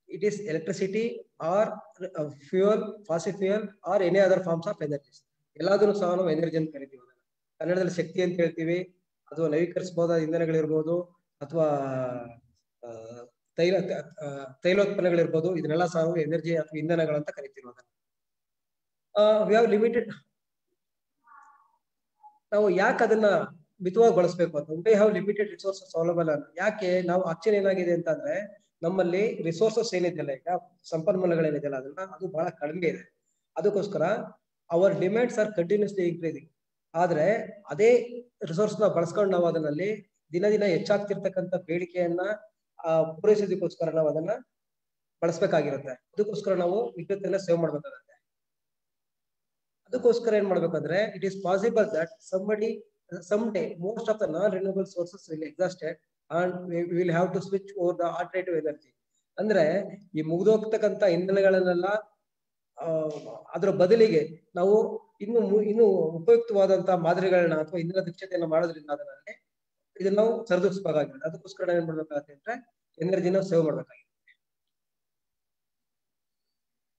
it is electricity or fuel, fossil fuel or any other forms of energies. ಎಲ್ಲಾದ್ರೂ ಸಹ ನಾವು ಎನರ್ಜಿ ಅಂತ ಕರಿತೀವಿ. ಕನ್ನಡದಲ್ಲಿ ಶಕ್ತಿ ಅಂತ ಹೇಳ್ತೀವಿ, ಅಥವಾ ನವೀಕರಿಸಬಹುದಾದ ಇಂಧನಗಳಿರ್ಬೋದು, ಅಥವಾ ತೈಲೋತ್ಪನ್ನಗಳಿರ್ಬೋದು. ಇದನ್ನೆಲ್ಲ ಸಹ ಎನರ್ಜಿ ಅಥವಾ ಇಂಧನಗಳಂತ ಕರಿತೀವಿ. We have limited. ನಾವು ಯಾಕೆ ಅದನ್ನ ಮಿತವಾಗಿ ಬಳಸಬೇಕು ಅಂತ, we have limited resources available ಅಂತ. ಯಾಕೆ ನಾವು ಆಕ್ಚುಲಿ ಏನಾಗಿದೆ ಅಂತಂದ್ರೆ ನಮ್ಮಲ್ಲಿ ರಿಸೋರ್ಸಸ್ ಏನಿದೆಯಲ್ಲ, ಈಗ ಸಂಪನ್ಮೂಲಗಳೇನಿದೆಯಲ್ಲ ಅದು ಬಹಳ ಕಡಿಮೆ ಇದೆ. ಅದಕ್ಕೋಸ್ಕರ our demands are continuously increasing. ಆದ್ರೆ ಅದೇ ರಿಸೋರ್ಸ್ ನ ಬಳಸ್ಕೊಂಡು ನಾವು ಅದರಲ್ಲಿ ದಿನ ಹೆಚ್ಚಾಗ್ತಿರ್ತಕ್ಕಂಥ ಬೇಡಿಕೆಯನ್ನ ಪೂರೈಸೋದಕ್ಕೋಸ್ಕರ ನಾವು ಅದನ್ನ ಬಳಸಬೇಕಾಗಿರುತ್ತೆ. ಅದಕ್ಕೋಸ್ಕರ ನಾವು ವಿದ್ಯುತ್ತನ್ನ ಸೇವ್ ಮಾಡ್ಬೇಕಾಗುತ್ತೆ. ಅದಕ್ಕೋಸ್ಕರ ಏನ್ ಮಾಡ್ಬೇಕಂದ್ರೆ it is possible that some day most of the non renewable sources will exhausted and we will have to switch over the alternative energy. ಅಂದ್ರೆ ಈ ಮುಗಿದೋಗ್ತಕ್ಕಂಥ ಇಂಧನಗಳನ್ನೆಲ್ಲ ಅದರ ಬದಲಿಗೆ ನಾವು ಇನ್ನು ಉಪಯುಕ್ತವಾದಂತಹ ಮಾದರಿಗಳನ್ನ ಅಥವಾ ಇಂಧನ ದಕ್ಷತೆಯನ್ನು ಮಾಡೋದ್ರಿಂದ ಅದರಲ್ಲಿ ಇದನ್ನ ನಾವು ಸರಿದೂಗಿಸಬೇಕಾಗಿದೆ. ಅದಕ್ಕೋಸ್ಕರ ಏನ್ ಮಾಡ್ಬೇಕಾಗತ್ತೆ ಅಂದ್ರೆ ಎನರ್ಜಿನ ಸೇವ್ ಮಾಡ್ಬೇಕಾಗಿದೆ.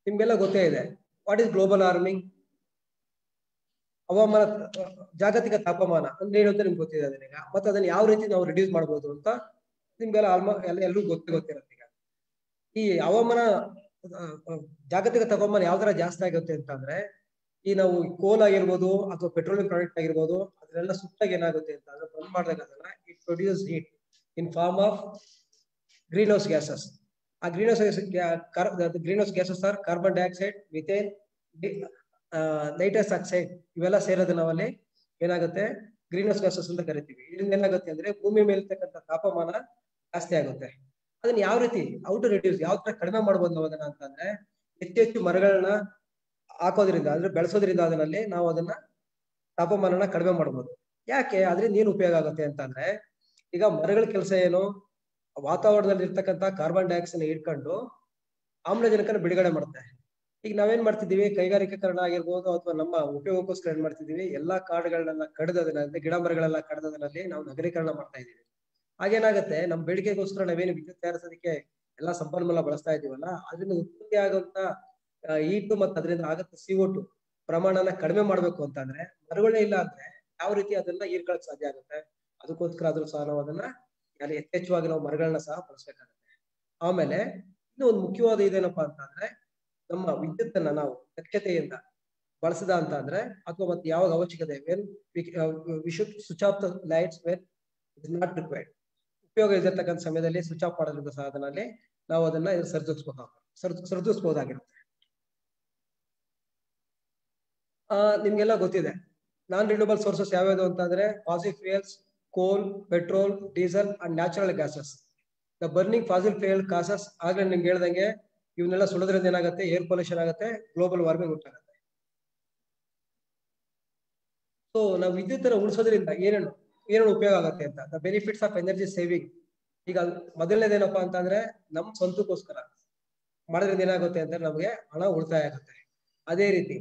ನಿಮ್ಗೆಲ್ಲ ಗೊತ್ತೇ ಇದೆ ವಾಟ್ ಈಸ್ ಗ್ಲೋಬಲ್ ವಾರ್ಮಿಂಗ್. ಹವಾಮಾನ, ಜಾಗತಿಕ ತಾಪಮಾನ ಅಂದ್ರೆ ಏನು ಅಂತ ನಿಮ್ಗೆ ಗೊತ್ತಿದೆ ಅದನ್ನ. ಮತ್ತೆ ಅದನ್ನ ಯಾವ ರೀತಿ ನಾವು ರಿಡ್ಯೂಸ್ ಮಾಡಬಹುದು ಅಂತ ನಿಮ್ಗೆಲ್ಲ ಎಲ್ಲರೂ ಗೊತ್ತಿರುತ್ತೆ. ಈಗ ಈ ಹವಾಮಾನ, ಜಾಗತಿಕ ತಾಪಮಾನ ಯಾವ ತರ ಜಾಸ್ತಿ ಆಗುತ್ತೆ ಅಂತಂದ್ರೆ, ಈ ನಾವು ಕೋಲ್ ಆಗಿರ್ಬೋದು ಅಥವಾ ಪೆಟ್ರೋಲಿಯಂ ಪ್ರಾಡಕ್ಟ್ ಆಗಿರ್ಬೋದು ಅದನ್ನೆಲ್ಲ ಸುಟ್ಟಾಗ ಏನಾಗುತ್ತೆ ಅಂತ ಅಂದ್ರೆ ಬಂದ್ ಮಾಡಿದಾಗ ಅದನ್ನ it produce heat in form of green house gases. ಆ green house gases are carbon dioxide, methane, nitrous oxide. ಇವೆಲ್ಲ ಸೇರೋದು ನಾವಲ್ಲಿ ಏನಾಗುತ್ತೆ ಗ್ರೀನ್ ಹೌಸ್ ಗ್ಯಾಸಸ್ ಅಂತ ಕರಿತೀವಿ. ಇದರಿಂದ ಏನಾಗುತ್ತೆ ಅಂದ್ರೆ ಭೂಮಿ ಮೇಲಿರ್ತಕ್ಕಂಥ ತಾಪಮಾನ ಜಾಸ್ತಿ ಆಗುತ್ತೆ. ಅದನ್ನ ಯಾವ ರೀತಿ ಔಟ್ ರಿಡ್ಯೂಸ್, ಯಾವ ತರ ಕಡಿಮೆ ಮಾಡ್ಬೋದು ನಾವು ಅದನ್ನ ಅಂತಂದ್ರೆ ಹೆಚ್ಚು ಮರಗಳನ್ನ ಹಾಕೋದ್ರಿಂದ ಅಂದ್ರೆ ಬೆಳೆಸೋದ್ರಿಂದ ಅದರಲ್ಲಿ ನಾವು ಅದನ್ನ ತಾಪಮಾನನ ಕಡಿಮೆ ಮಾಡ್ಬೋದು. ಯಾಕೆ ಅದರಿಂದ ಏನ್ ಉಪಯೋಗ ಆಗುತ್ತೆ ಅಂತಂದ್ರೆ, ಈಗ ಮರಗಳ ಕೆಲಸ ಏನು, ವಾತಾವರಣದಲ್ಲಿ ಇರ್ತಕ್ಕಂಥ ಕಾರ್ಬನ್ ಡೈಆಕ್ಸೈಡ್ ಹಿಡ್ಕೊಂಡು ಆಮ್ಲಜನಕನ ಬಿಡುಗಡೆ ಮಾಡುತ್ತೆ. ಈಗ ನಾವೇನ್ ಮಾಡ್ತಿದೀವಿ, ಕೈಗಾರಿಕೀಕರಣ ಆಗಿರ್ಬೋದು ಅಥವಾ ನಮ್ಮ ಉಪಯೋಗಕ್ಕೋಸ್ಕರ ಏನ್ ಮಾಡ್ತಿದೀವಿ, ಎಲ್ಲಾ ಕಾಡುಗಳನ್ನೆಲ್ಲ ಕಡ್ದೋದ್ರಲ್ಲಿ, ಗಿಡ ಮರಗಳೆಲ್ಲ ಕಡ್ದೋದ್ರಲ್ಲಿ ನಾವು ನಗರೀಕರಣ ಮಾಡ್ತಾ ಇದೀವಿ. ಹಾಗೇನಾಗುತ್ತೆ, ನಮ್ಮ ಬೇಡಿಕೆಗೋಸ್ಕರ ನಾವೇನು ವಿದ್ಯುತ್ ತಯಾರಿಸೋದಕ್ಕೆ ಎಲ್ಲಾ ಸಂಪನ್ಮೂಲ ಬಳಸ್ತಾ ಇದೀವಲ್ಲ, ಅದರಿಂದ ಉತ್ಪತ್ತಿ ಆಗುವಂತ ಈಟು ಮತ್ತೆ ಅದರಿಂದ ಆಗತ್ತ CO2 ಪ್ರಮಾಣನ ಕಡಿಮೆ ಮಾಡ್ಬೇಕು ಅಂತಂದ್ರೆ ಮರಗಳೇ ಇಲ್ಲ ಅಂದ್ರೆ ಯಾವ ರೀತಿ ಅದನ್ನ ಹೀರ್ಕೊಳಕ್ ಸಾಧ್ಯ ಆಗುತ್ತೆ. ಅದಕ್ಕೋಸ್ಕರ ಆದ್ರೂ ಸಹ ನಾವು ಅದನ್ನ ಯಥೇಚ್ಛವಾಗಿ ನಾವು ಮರಗಳನ್ನ ಸಹ ಬಳಸಬೇಕಾಗುತ್ತೆ. ಆಮೇಲೆ ಇನ್ನು ಒಂದು ಮುಖ್ಯವಾದ ಇದೇನಪ್ಪಾ ಅಂತಂದ್ರೆ, ನಮ್ಮ ವಿದ್ಯುತ್ತನ್ನ ನಾವು ದಕ್ಷತೆಯಿಂದ ಬಳಸದ ಅಂತ ಅಂದ್ರೆ ಅಥವಾ ಮತ್ತೆ ಯಾವಾಗ ಅವಶ್ಯಕತೆ, when we should switch off the lights when it is not required. ಉಪಯೋಗ ಇರತಕ್ಕಂಥ ಸಮಯದಲ್ಲಿ ಸ್ವಿಚ್ ಆಫ್ ಮಾಡೋದ್ರಿಂದ ಸಹ ಅದರಲ್ಲಿ ನಾವು ಅದನ್ನ ಸರಿದೂಗಿಸಬಹುದಾಗಿರುತ್ತೆ. ನಿಮ್ಗೆಲ್ಲ ಗೊತ್ತಿದೆ ನಾನ್ ರಿನ್ಯೂಬಲ್ ಸೋರ್ಸಸ್ ಯಾವ್ಯಾವುದು ಅಂತಂದ್ರೆ ಫಾಸಿಲ್ ಫ್ಯೂಯಲ್ಸ್, ಕೋಲ್, petrol, diesel and natural gases. The burning fossil fuel causes, ಆಗ್ಲೇ ನಿಮ್ಗೆ ಹೇಳ್ದಂಗೆ ಇವನ್ನೆಲ್ಲ ಸುಡೋದ್ರಿಂದ ಏನಾಗುತ್ತೆ, ಏರ್ ಪೊಲ್ಯೂಷನ್ ಆಗುತ್ತೆ, ಗ್ಲೋಬಲ್ ವಾರ್ಮಿಂಗ್ ಉಂಟಾಗುತ್ತೆ. ಸೊ ನಾವು ವಿದ್ಯುತ್ ಉಳಿಸೋದ್ರಿಂದ ಏನೇನು ಉಪಯೋಗ ಆಗುತ್ತೆ ಅಂತ, the benefits of energy saving. ಈಗ ಮೊದಲನೇದೇನಪ್ಪಾ ಅಂತಂದ್ರೆ ನಮ್ ಸ್ವಂತಕ್ಕೋಸ್ಕರ ಮಾಡೋದ್ರಿಂದ ಏನಾಗುತ್ತೆ ಅಂದ್ರೆ ನಮ್ಗೆ ಹಣ ಉಳಿತಾಯ ಆಗುತ್ತೆ. ಅದೇ ರೀತಿ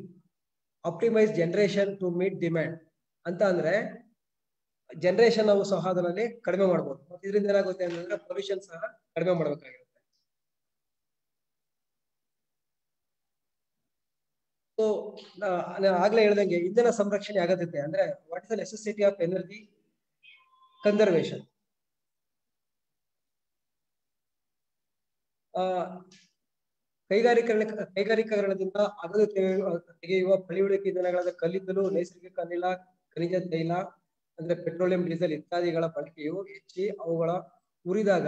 optimise generation to meet demand ಅಂತ ಅಂದ್ರೆ ಜನರೇಷನ್ ನಾವು ಸಹ ಅದರಲ್ಲಿ ಕಡಿಮೆ ಮಾಡ್ಬೋದು. ಇದರಿಂದ ಏನಾಗುತ್ತೆ ಅಂತಂದ್ರೆ ಪೊಲ್ಯೂಷನ್ ಸಹ ಕಡಿಮೆ ಮಾಡ್ಬೇಕಾಗಿರುತ್ತೆ. ಸೊ ಆಗ್ಲೇ ಹೇಳ್ದಂಗೆ ಇಂಧನ ಸಂರಕ್ಷಣೆ ಆಗತ್ತೆ ಅಂದ್ರೆ what is the necessity of energy conservation. ಕೈಗಾರಿಕರಣದಿಂದ ಅಗದು ತೆಗೆಯುವ ಪಳಿಯುಳಿಕೆ ಇಂಧನಗಳಾದ ಕಲ್ಲಿದ್ದಲು, ನೈಸರ್ಗಿಕ ಅನಿಲ, ಖನಿಜ ತೈಲ ಅಂದ್ರೆ ಪೆಟ್ರೋಲಿಯಂ, ಡೀಸೆಲ್ ಇತ್ಯಾದಿಗಳ ಬಳಕೆಯು ಹೆಚ್ಚಿ ಅವುಗಳ ಉರಿದಾಗ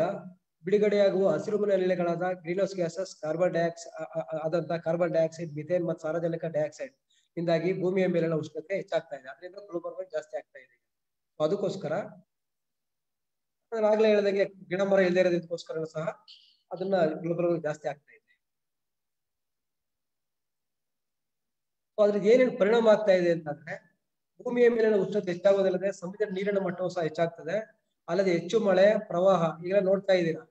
ಬಿಡುಗಡೆಯಾಗುವ ಹಸಿರುಮನೆ ಅನಿಲಗಳಾದ green house gases, carbon dioxide, methane ಮತ್ತು ಸಾರ್ವಜನಿಕ ಡೈಆಕ್ಸೈಡ್ ಇಂದಾಗಿ ಭೂಮಿಯ ಮೇಲಿನ ಉಷ್ಣತೆ ಹೆಚ್ಚಾಗ್ತಾ ಇದೆ. ಅದರಿಂದ ಗ್ಲೋಬಲ್ ವಾರ್ಮಿಂಗ್ ಜಾಸ್ತಿ ಆಗ್ತಾ ಇದೆ. ಅದಕ್ಕೋಸ್ಕರ ಆಗ್ಲೇ ಹೇಳಿದಂಗೆ ಗಿಡ ಮರ ಇಲ್ಲದೆ ಇರೋದಕ್ಕೋಸ್ಕರ ಸಹ ಅದನ್ನ ಗ್ಲೋಬಲ್ ವಾರ್ಮಿಂಗ್ ಜಾಸ್ತಿ ಆಗ್ತಾ ಇದೆ. ಅದ್ರಿಂದ ಏನೇನು ಪರಿಣಾಮ ಆಗ್ತಾ ಇದೆ ಅಂತಂದ್ರೆ ಭೂಮಿಯ ಮೇಲಿನ ಉಷ್ಣತೆ ಹೆಚ್ಚಾಗೋದಲ್ಲದೆ ಸಮುದ್ರ ನೀರಿನ ಮಟ್ಟವೂ ಸಹ ಹೆಚ್ಚಾಗ್ತದೆ. ಅಲ್ಲದೆ ಹೆಚ್ಚು ಮಳೆ ಪ್ರವಾಹ ಈಗ ನೋಡ್ತಾ ಇದ್ದೀರಾ,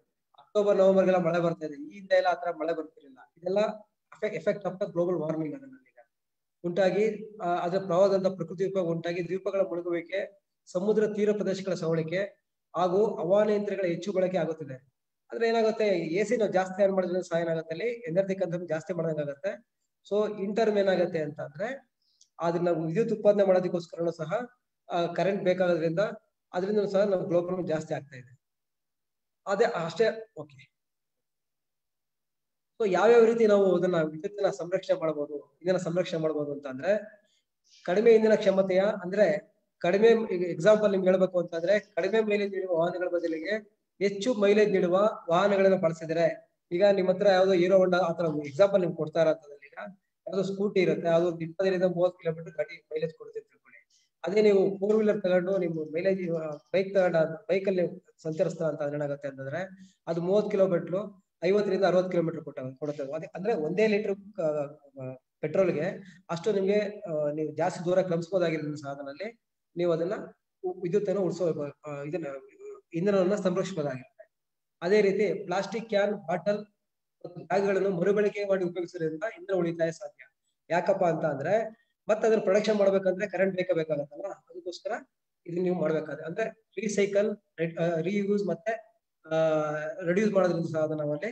ಅಕ್ಟೋಬರ್ ನವೆಂಬರ್ಗೆಲ್ಲ ಮಳೆ ಬರ್ತಾ ಇದೆ. ಈ ಹಿಂದೆ ಎಲ್ಲ ಆತರ ಮಳೆ ಬರ್ತಿರ್ಲಿಲ್ಲ. ಇದೆಲ್ಲ effect of the global warming ಅದನ್ನಲ್ಲಿ ಉಂಟಾಗಿ ಅದರ ಪ್ರವಾಹದಂತ ಪ್ರಕೃತಿ ವಿಕೋಪ ಉಂಟಾಗಿ ದ್ವೀಪಗಳ ಮುಳುಗುವಿಕೆ, ಸಮುದ್ರ ತೀರ ಪ್ರದೇಶಗಳ ಸವಳಿಕೆ ಹಾಗೂ ಹವಾನಿಯಂತ್ರಗಳ ಹೆಚ್ಚು ಬಳಕೆ ಆಗುತ್ತಿದೆ. ಅಂದ್ರೆ ಏನಾಗುತ್ತೆ, ಎಸಿ ನಾವು ಜಾಸ್ತಿ ಆನ್ ಮಾಡಿದ್ರೆ ಸಹ ಏನಾಗುತ್ತೆ, ಅಲ್ಲಿ ಎನರ್ಜಿ ಕನ್ಸಂಪ್ಷನ್ ಜಾಸ್ತಿ ಮಾಡೋದಾಗುತ್ತೆ. ಸೊ ಇನ್ ಟರ್ಮ್ ಏನಾಗುತ್ತೆ ಅಂತ ಅಂದ್ರೆ ಅದನ್ನ ವಿದ್ಯುತ್ ಉತ್ಪಾದನೆ ಮಾಡೋದಕ್ಕೋಸ್ಕರನೂ ಸಹ ಕರೆಂಟ್ ಬೇಕಾಗೋದ್ರಿಂದ ಅದರಿಂದ ಸಹ ನಾವು ಗ್ಲೋಬಲ್ ಜಾಸ್ತಿ ಆಗ್ತಾ ಇದೆ. ಅದೇ ಅಷ್ಟೇ. ಓಕೆ, ಸೊ ಯಾವ್ಯಾವ ರೀತಿ ನಾವು ಅದನ್ನ ವಿದ್ಯುತ್ತಿನ ಸಂರಕ್ಷಣೆ ಮಾಡಬಹುದು, ಇಂಧನ ಸಂರಕ್ಷಣೆ ಮಾಡಬಹುದು ಅಂತ ಅಂದ್ರೆ, ಕಡಿಮೆ ಇಂಧನ ಕ್ಷಮತೆಯ ಅಂದ್ರೆ ಕಡಿಮೆ, ಈಗ ಎಕ್ಸಾಂಪಲ್ ನಿಮ್ಗೆ ಹೇಳ್ಬೇಕು ಅಂತಂದ್ರೆ, ಕಡಿಮೆ ಮೈಲೇಜ್ ನೀಡುವ ವಾಹನಗಳ ಬದಲಿಗೆ ಹೆಚ್ಚು ಮೈಲೇಜ್ ನೀಡುವ ವಾಹನಗಳನ್ನ ಬಳಸಿದರೆ, ಈಗ ನಿಮ್ಮ ಹತ್ರ ಯಾವ್ದೋ ಹೀರೋ ಹೊಂಡಾ ಆತರ ಎಕ್ಸಾಂಪಲ್ ನಿಮ್ಗೆ ಕೊಡ್ತಾ ಇರೋದ್ರಲ್ಲಿ, ಈಗ ಯಾವ್ದೋ ಸ್ಕೂಟಿ ಇರುತ್ತೆ, ಅದು 20-30 ಕಿಲೋಮೀಟರ್ ಗಾಡಿ ಮೈಲೇಜ್ ಕೊಡುತ್ತೆ ತಿಳ್ಕೊಳ್ಳಿ. ಅದೇ ನೀವು 4 ವೀಲರ್ ತಗೊಂಡು ನಿಮ್ಮ ಮೈಲೇಜ್ ಬೈಕ್ ತಗೊಂಡ ಬೈಕಲ್ಲಿ ಸಂಚರಿಸ್ತಾ ಅಂತ ಏನಾಗುತ್ತೆ ಅಂತಂದ್ರೆ, ಅದು 30 ಕಿಲೋಮೀಟರ್ 50-60 ಕಿಲೋಮೀಟರ್ ಕೊಡುತ್ತೆ. ಅಂದ್ರೆ 1 ಲೀಟರ್ ಪೆಟ್ರೋಲ್ಗೆ ಅಷ್ಟು ನಿಮ್ಗೆ ನೀವು ಜಾಸ್ತಿ ದೂರ ಕ್ರಮಿಸಬಹುದಾಗಿರೋದ್ರಿಂದ ಸಾಧನಲ್ಲಿ ನೀವು ಅದನ್ನ ವಿದ್ಯುತ್ತನ್ನು ಇದನ್ನ ಇಂಧನವನ್ನ ಸಂರಕ್ಷಿಸಬಹುದಾಗಿರುತ್ತೆ. ಅದೇ ರೀತಿ ಪ್ಲಾಸ್ಟಿಕ್ ಕ್ಯಾನ್, ಬಾಟಲ್ ಮತ್ತು ಬ್ಯಾಗ್ಗಳನ್ನು ಮರುಬಳಕೆ ಮಾಡಿ ಉಪಯೋಗಿಸೋದ್ರಿಂದ ಇಂಧನ ಉಳಿತಾಯ ಸಾಧ್ಯ. ಯಾಕಪ್ಪ ಅಂತ ಅಂದ್ರೆ, ಮತ್ತೆ ಅದನ್ನ ಪ್ರೊಡಕ್ಷನ್ ಮಾಡ್ಬೇಕಂದ್ರೆ ಕರೆಂಟ್ ಬೇಕಾಗತ್ತಲ್ಲ, ಅದಕ್ಕೋಸ್ಕರ ಇದನ್ನ ನೀವು ಮಾಡ್ಬೇಕಾದ್ರೆ ಅಂದ್ರೆ ರೀಸೈಕಲ್, ರೀಯೂಸ್ ಮತ್ತೆ ರೆಡ್ಯೂಸ್ ಮಾಡೋದ್ರಿಂದ ಸಹ ನಾವಲ್ಲಿ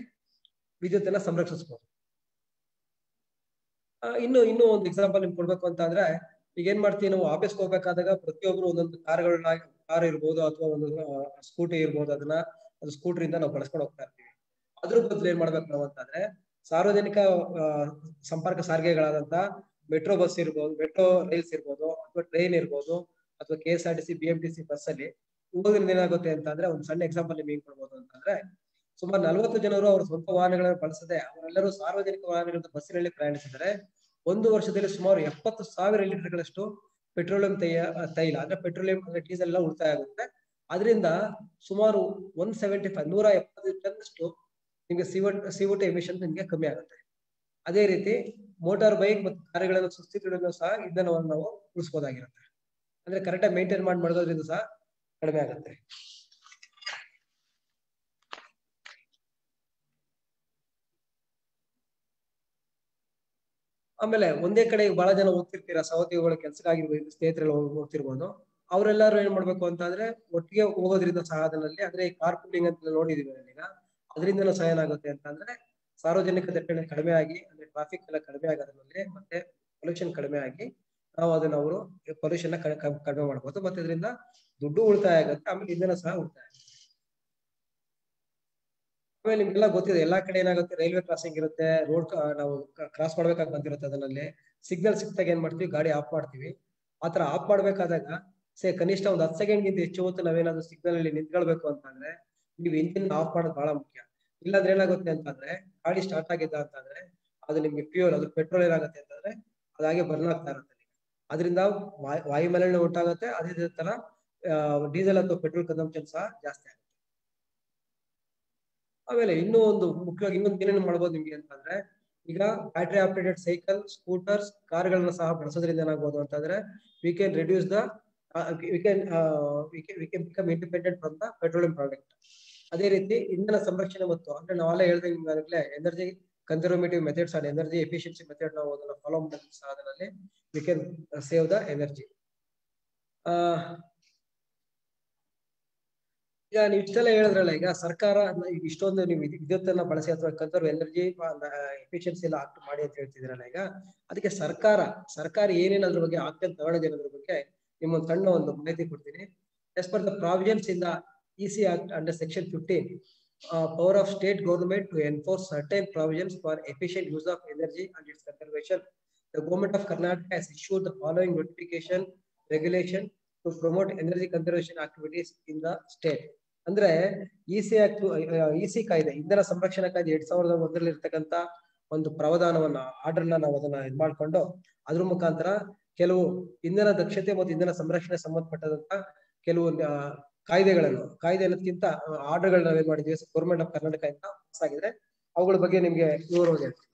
ವಿದ್ಯುತ್ತನ್ನ ಸಂರಕ್ಷಿಸಬಹುದು. ಇನ್ನು ಒಂದು ಎಕ್ಸಾಂಪಲ್ ನಿಮ್ಗೆ ಕೊಡ್ಬೇಕು ಅಂತ ಅಂದ್ರೆ, ಈಗ ಏನ್ ಮಾಡ್ತೀವಿ ನಾವು ಆಫೀಸ್ಗೆ ಹೋಗ್ಬೇಕಾದಾಗ ಪ್ರತಿಯೊಬ್ರು ಒಂದೊಂದು ಕಾರ್ ಇರ್ಬೋದು ಅಥವಾ ಒಂದು ಸ್ಕೂಟಿ ಇರ್ಬೋದು, ಅದು ಸ್ಕೂಟರ್ ನಾವು ಬಳಸ್ಕೊಂಡು ಹೋಗ್ತಾ ಇರ್ತೀವಿ. ಅದ್ರ ಬದಲು ಏನ್ ಮಾಡ್ಬೇಕು ನಾವು ಅಂತಂದ್ರೆ, ಸಾರ್ವಜನಿಕ ಸಂಪರ್ಕ ಸಾರಿಗೆಗಳಾದಂತ ಮೆಟ್ರೋ ಬಸ್ ಇರ್ಬೋದು, ಮೆಟ್ರೋ ರೈಲ್ಸ್ ಇರ್ಬೋದು, ಅಥವಾ ಟ್ರೈನ್ ಇರ್ಬೋದು, ಅಥವಾ KSRTC, BMTC ಬಸ್ ಅಲ್ಲಿ ಹೋಗೋದ್ರಿಂದ ಏನಾಗುತ್ತೆ ಅಂತ ಅಂದ್ರೆ, ಒಂದು ಸಣ್ಣ ಎಕ್ಸಾಂಪಲ್ ನಿಮ್ಗೆ ಕೊಡ್ಬೋದು ಅಂತಂದ್ರೆ, ಸುಮಾರು 40 ಜನರು ಅವರ ಸ್ವಂತ ವಾಹನಗಳನ್ನು ಬಳಸದೆ ಅವರೆಲ್ಲರೂ ಸಾರ್ವಜನಿಕ ವಾಹನಗಳ ಬಸ್ಸಿನಲ್ಲಿ ಪ್ರಯಾಣಿಸಿದರೆ 1 ವರ್ಷದಲ್ಲಿ ಸುಮಾರು 70,000 ಲೀಟರ್ಗಳಷ್ಟು ಪೆಟ್ರೋಲಿಯಂ ತೈಲ ಅಂದ್ರೆ ಪೆಟ್ರೋಲಿಯಂ ಡೀಸೆಲ್ ಎಲ್ಲ ಉಳಿತಾಯ ಆಗುತ್ತೆ. ಅದರಿಂದ ಸುಮಾರು 170 ಟನ್ನಷ್ಟು ನಿಮಗೆ CO2 ಎಮಿಷನ್ ನಿಮಗೆ ಕಮ್ಮಿ ಆಗುತ್ತೆ. ಅದೇ ರೀತಿ ಮೋಟಾರ್ ಬೈಕ್ ಮತ್ತು ಕಾರುಗಳನ್ನು ಸುಸ್ಥಿತಿಗಳನ್ನು ಸಹ ಇಂಧನವನ್ನು ನಾವು ಉಳಿಸಬಹುದಾಗಿರುತ್ತೆ. ಅಂದ್ರೆ ಕರೆಕ್ಟಾಗಿ ಮೇಂಟೈನ್ ಮಾಡೋದ್ರಿಂದ ಸಹ ಕಡಿಮೆ ಆಗುತ್ತೆ. ಆಮೇಲೆ ಒಂದೇ ಕಡೆ ಬಹಳ ಜನ ಹೋಗ್ತಿರ್ತೀರಾ, ಸಹೋದ್ಯೋಗಿಗಳ ಕೆಲಸಕ್ಕಾಗಿರ್ಬೋದು, ಸ್ನೇಹಿತರೆಲ್ಲ ಹೋಗ್ತಿರ್ಬೋದು. ಅವರೆಲ್ಲರೂ ಏನ್ ಮಾಡ್ಬೇಕು ಅಂತ ಅಂದ್ರೆ, ಒಟ್ಟಿಗೆ ಹೋಗೋದ್ರಿಂದ ಸಹ ಅದರಲ್ಲಿ ಅಂದ್ರೆ ಕಾರ್ ಪೂಲಿಂಗ್ ಅಂತ ನೋಡಿದೀವಿ ಈಗ, ಅದರಿಂದ ಸಹ ಏನಾಗುತ್ತೆ ಅಂತ ಅಂದ್ರೆ ಸಾರ್ವಜನಿಕ ದಟ್ಟಣೆ ಕಡಿಮೆ ಆಗಿ, ಅಂದ್ರೆ ಟ್ರಾಫಿಕ್ ಎಲ್ಲ ಕಡಿಮೆ ಆಗೋದ್ರಲ್ಲಿ ಮತ್ತೆ ಪೊಲ್ಯೂಷನ್ ಕಡಿಮೆ ಆಗಿ ನಾವು ಅದನ್ನ ಪೊಲ್ಯೂಷನ್ ಕಡಿಮೆ ಮಾಡ್ಬೋದು. ಮತ್ತೆ ಇದರಿಂದ ದುಡ್ಡು ಉಳಿತಾಯ ಆಗುತ್ತೆ, ಆಮೇಲೆ ಇಂಧನ ಸಹ ಉಳಿತಾಯ ಆಗುತ್ತೆ. ಆಮೇಲೆ ನಿಮ್ಗೆಲ್ಲ ಗೊತ್ತಿದೆ, ಎಲ್ಲಾ ಕಡೆ ಏನಾಗುತ್ತೆ, ರೈಲ್ವೆ ಕ್ರಾಸಿಂಗ್ ಇರುತ್ತೆ, ರೋಡ್ ನಾವು ಕ್ರಾಸ್ ಮಾಡ್ಬೇಕಾಗಿ ಬಂದಿರುತ್ತೆ. ಅದರಲ್ಲಿ ಸಿಗ್ನಲ್ ಸಿಕ್ತಾಗ ಏನ್ ಮಾಡ್ತೀವಿ, ಗಾಡಿ ಆಫ್ ಮಾಡ್ತೀವಿ. ಆತರ ಆಫ್ ಮಾಡ್ಬೇಕಾದಾಗ ಕನಿಷ್ಠ ಒಂದು 10 ಸೆಕೆಂಡ್ಗಿಂತ ಹೆಚ್ಚು ಹೊತ್ತು ನಾವೇನಾದ್ರು ಸಿಗ್ನಲ್ ಅಲ್ಲಿ ನಿಂತ್ಕೊಳ್ಬೇಕು ಅಂತಂದ್ರೆ ನೀವು ಇಂಜಿನ್ ಆಫ್ ಮಾಡೋದು ಬಹಳ ಮುಖ್ಯ. ಇಲ್ಲಾಂದ್ರೆ ಏನಾಗುತ್ತೆ ಅಂತಂದ್ರೆ, ಗಾಡಿ ಸ್ಟಾರ್ಟ್ ಆಗಿದ್ದ ಅಂತಂದ್ರೆ ಅದು ನಿಮ್ಗೆ ಫ್ಯೂಯಲ್, ಅದು ಪೆಟ್ರೋಲ್ ಏನಾಗುತ್ತೆ ಅಂತಂದ್ರೆ ಅದಾಗೆ ಬರ್ನ್ ಆಗ್ತಾ ಇರುತ್ತೆ. ಅದರಿಂದ ವಾಯು ಮಾಲಿನ್ಯ ಉಂಟಾಗುತ್ತೆ. ಅದೇ ತರ ಡೀಸೆಲ್ ಅಥವಾ ಪೆಟ್ರೋಲ್ ಕನ್ಸಂಪ್ಷನ್ ಸಹ ಜಾಸ್ತಿ ಆಗುತ್ತೆ. ಆಮೇಲೆ ಇನ್ನೂ ಒಂದು ಮುಖ್ಯವಾಗಿ ಇನ್ನೊಂದು ಏನೇನು ಮಾಡ್ಬೋದು ನಿಮ್ಗೆ ಅಂತಂದ್ರೆ, ಈಗ ಬ್ಯಾಟರಿ ಆಪರೇಟೆಡ್ ಸೈಕಲ್, ಸ್ಕೂಟರ್ಸ್, ಕಾರ್ಗಳನ್ನ ಸಹ ಬಳಸೋದ್ರಿಂದ ಏನಾಗ್ಬೋದು ಅಂತಂದ್ರೆ we can reduce the we can become independent from the petroleum product. ಅದೇ ರೀತಿ ಇಂಧನ ಸಂರಕ್ಷಣೆ ಮತ್ತು ಅಂದ್ರೆ ನಾವೆಲ್ಲ ಹೇಳಿದ್ರೆ energy conservative methods and energy efficiency method ನಾವು ಅದನ್ನ ಫಾಲೋ ಮಾಡಿದ್ರೆ ಸಹ ಅದರಲ್ಲಿ we can save the energy. ಈಗ ನೀವು ಇಷ್ಟೆಲ್ಲ ಹೇಳಿದ್ರಲ್ಲ, ಈಗ ಸರ್ಕಾರ ಇಷ್ಟೊಂದು ನೀವು ವಿದ್ಯುತ್ತನ್ನ ಬಳಸಿ ಅಥವಾ ಕನ್ಸರ್ವ್ ಎನರ್ಜಿ ಎಫಿಷಿಯನ್ಸಿ ಎಲ್ಲ ಆಕ್ಟ್ ಮಾಡಿ ಅಂತ ಹೇಳ್ತಿದ್ರಲ್ಲ, ಈಗ ಅದಕ್ಕೆ ಸರ್ಕಾರ ಏನೇನು ಅದ್ರ ಬಗ್ಗೆ ಆಕ್ಷನ್ ತಗೊಳ್ಳೋದು ಅನ್ನೋದ್ರ ಬಗ್ಗೆ ನಿಮ್ಮೊಂದು ಸಣ್ಣ ಒಂದು ಮಾಹಿತಿ ಕೊಡ್ತೀನಿ. As per the provisions in the EC Act under Section 15, power of state government to enforce certain provisions for efficient use of energy and its conservation, the government of Karnataka has issued the following notification regulation to promote energy conservation activities in the state. ಅಂದ್ರೆ EC ಕಾಯ್ದೆ, ಇಂಧನ ಸಂರಕ್ಷಣಾ ಕಾಯ್ದೆ 2001 ಇರ್ತಕ್ಕಂಥ ಒಂದು ಪ್ರಾವಧಾನವನ್ನ ಆರ್ಡರ್ನ ನಾವು ಅದನ್ನ ಇದು ಮಾಡ್ಕೊಂಡು ಅದ್ರ ಮುಖಾಂತರ ಕೆಲವು ಇಂಧನ ದಕ್ಷತೆ ಮತ್ತು ಇಂಧನ ಸಂರಕ್ಷಣೆ ಸಂಬಂಧಪಟ್ಟಂತ ಕೆಲವು ಕಾಯ್ದೆ ಅನ್ನೋದಕ್ಕಿಂತ ಆರ್ಡರ್ಗಳನ್ನ ನಾವೇನ್ ಮಾಡಿದ್ವಿ ಗೌರ್ಮೆಂಟ್ ಆಫ್ ಕರ್ನಾಟಕ ಇಂದ ಪಾಸ್ ಆಗಿದೆ. ಅವುಗಳ ಬಗ್ಗೆ ನಿಮ್ಗೆ ವಿವರವಾಗಿ ಹೇಳ್ತೀನಿ.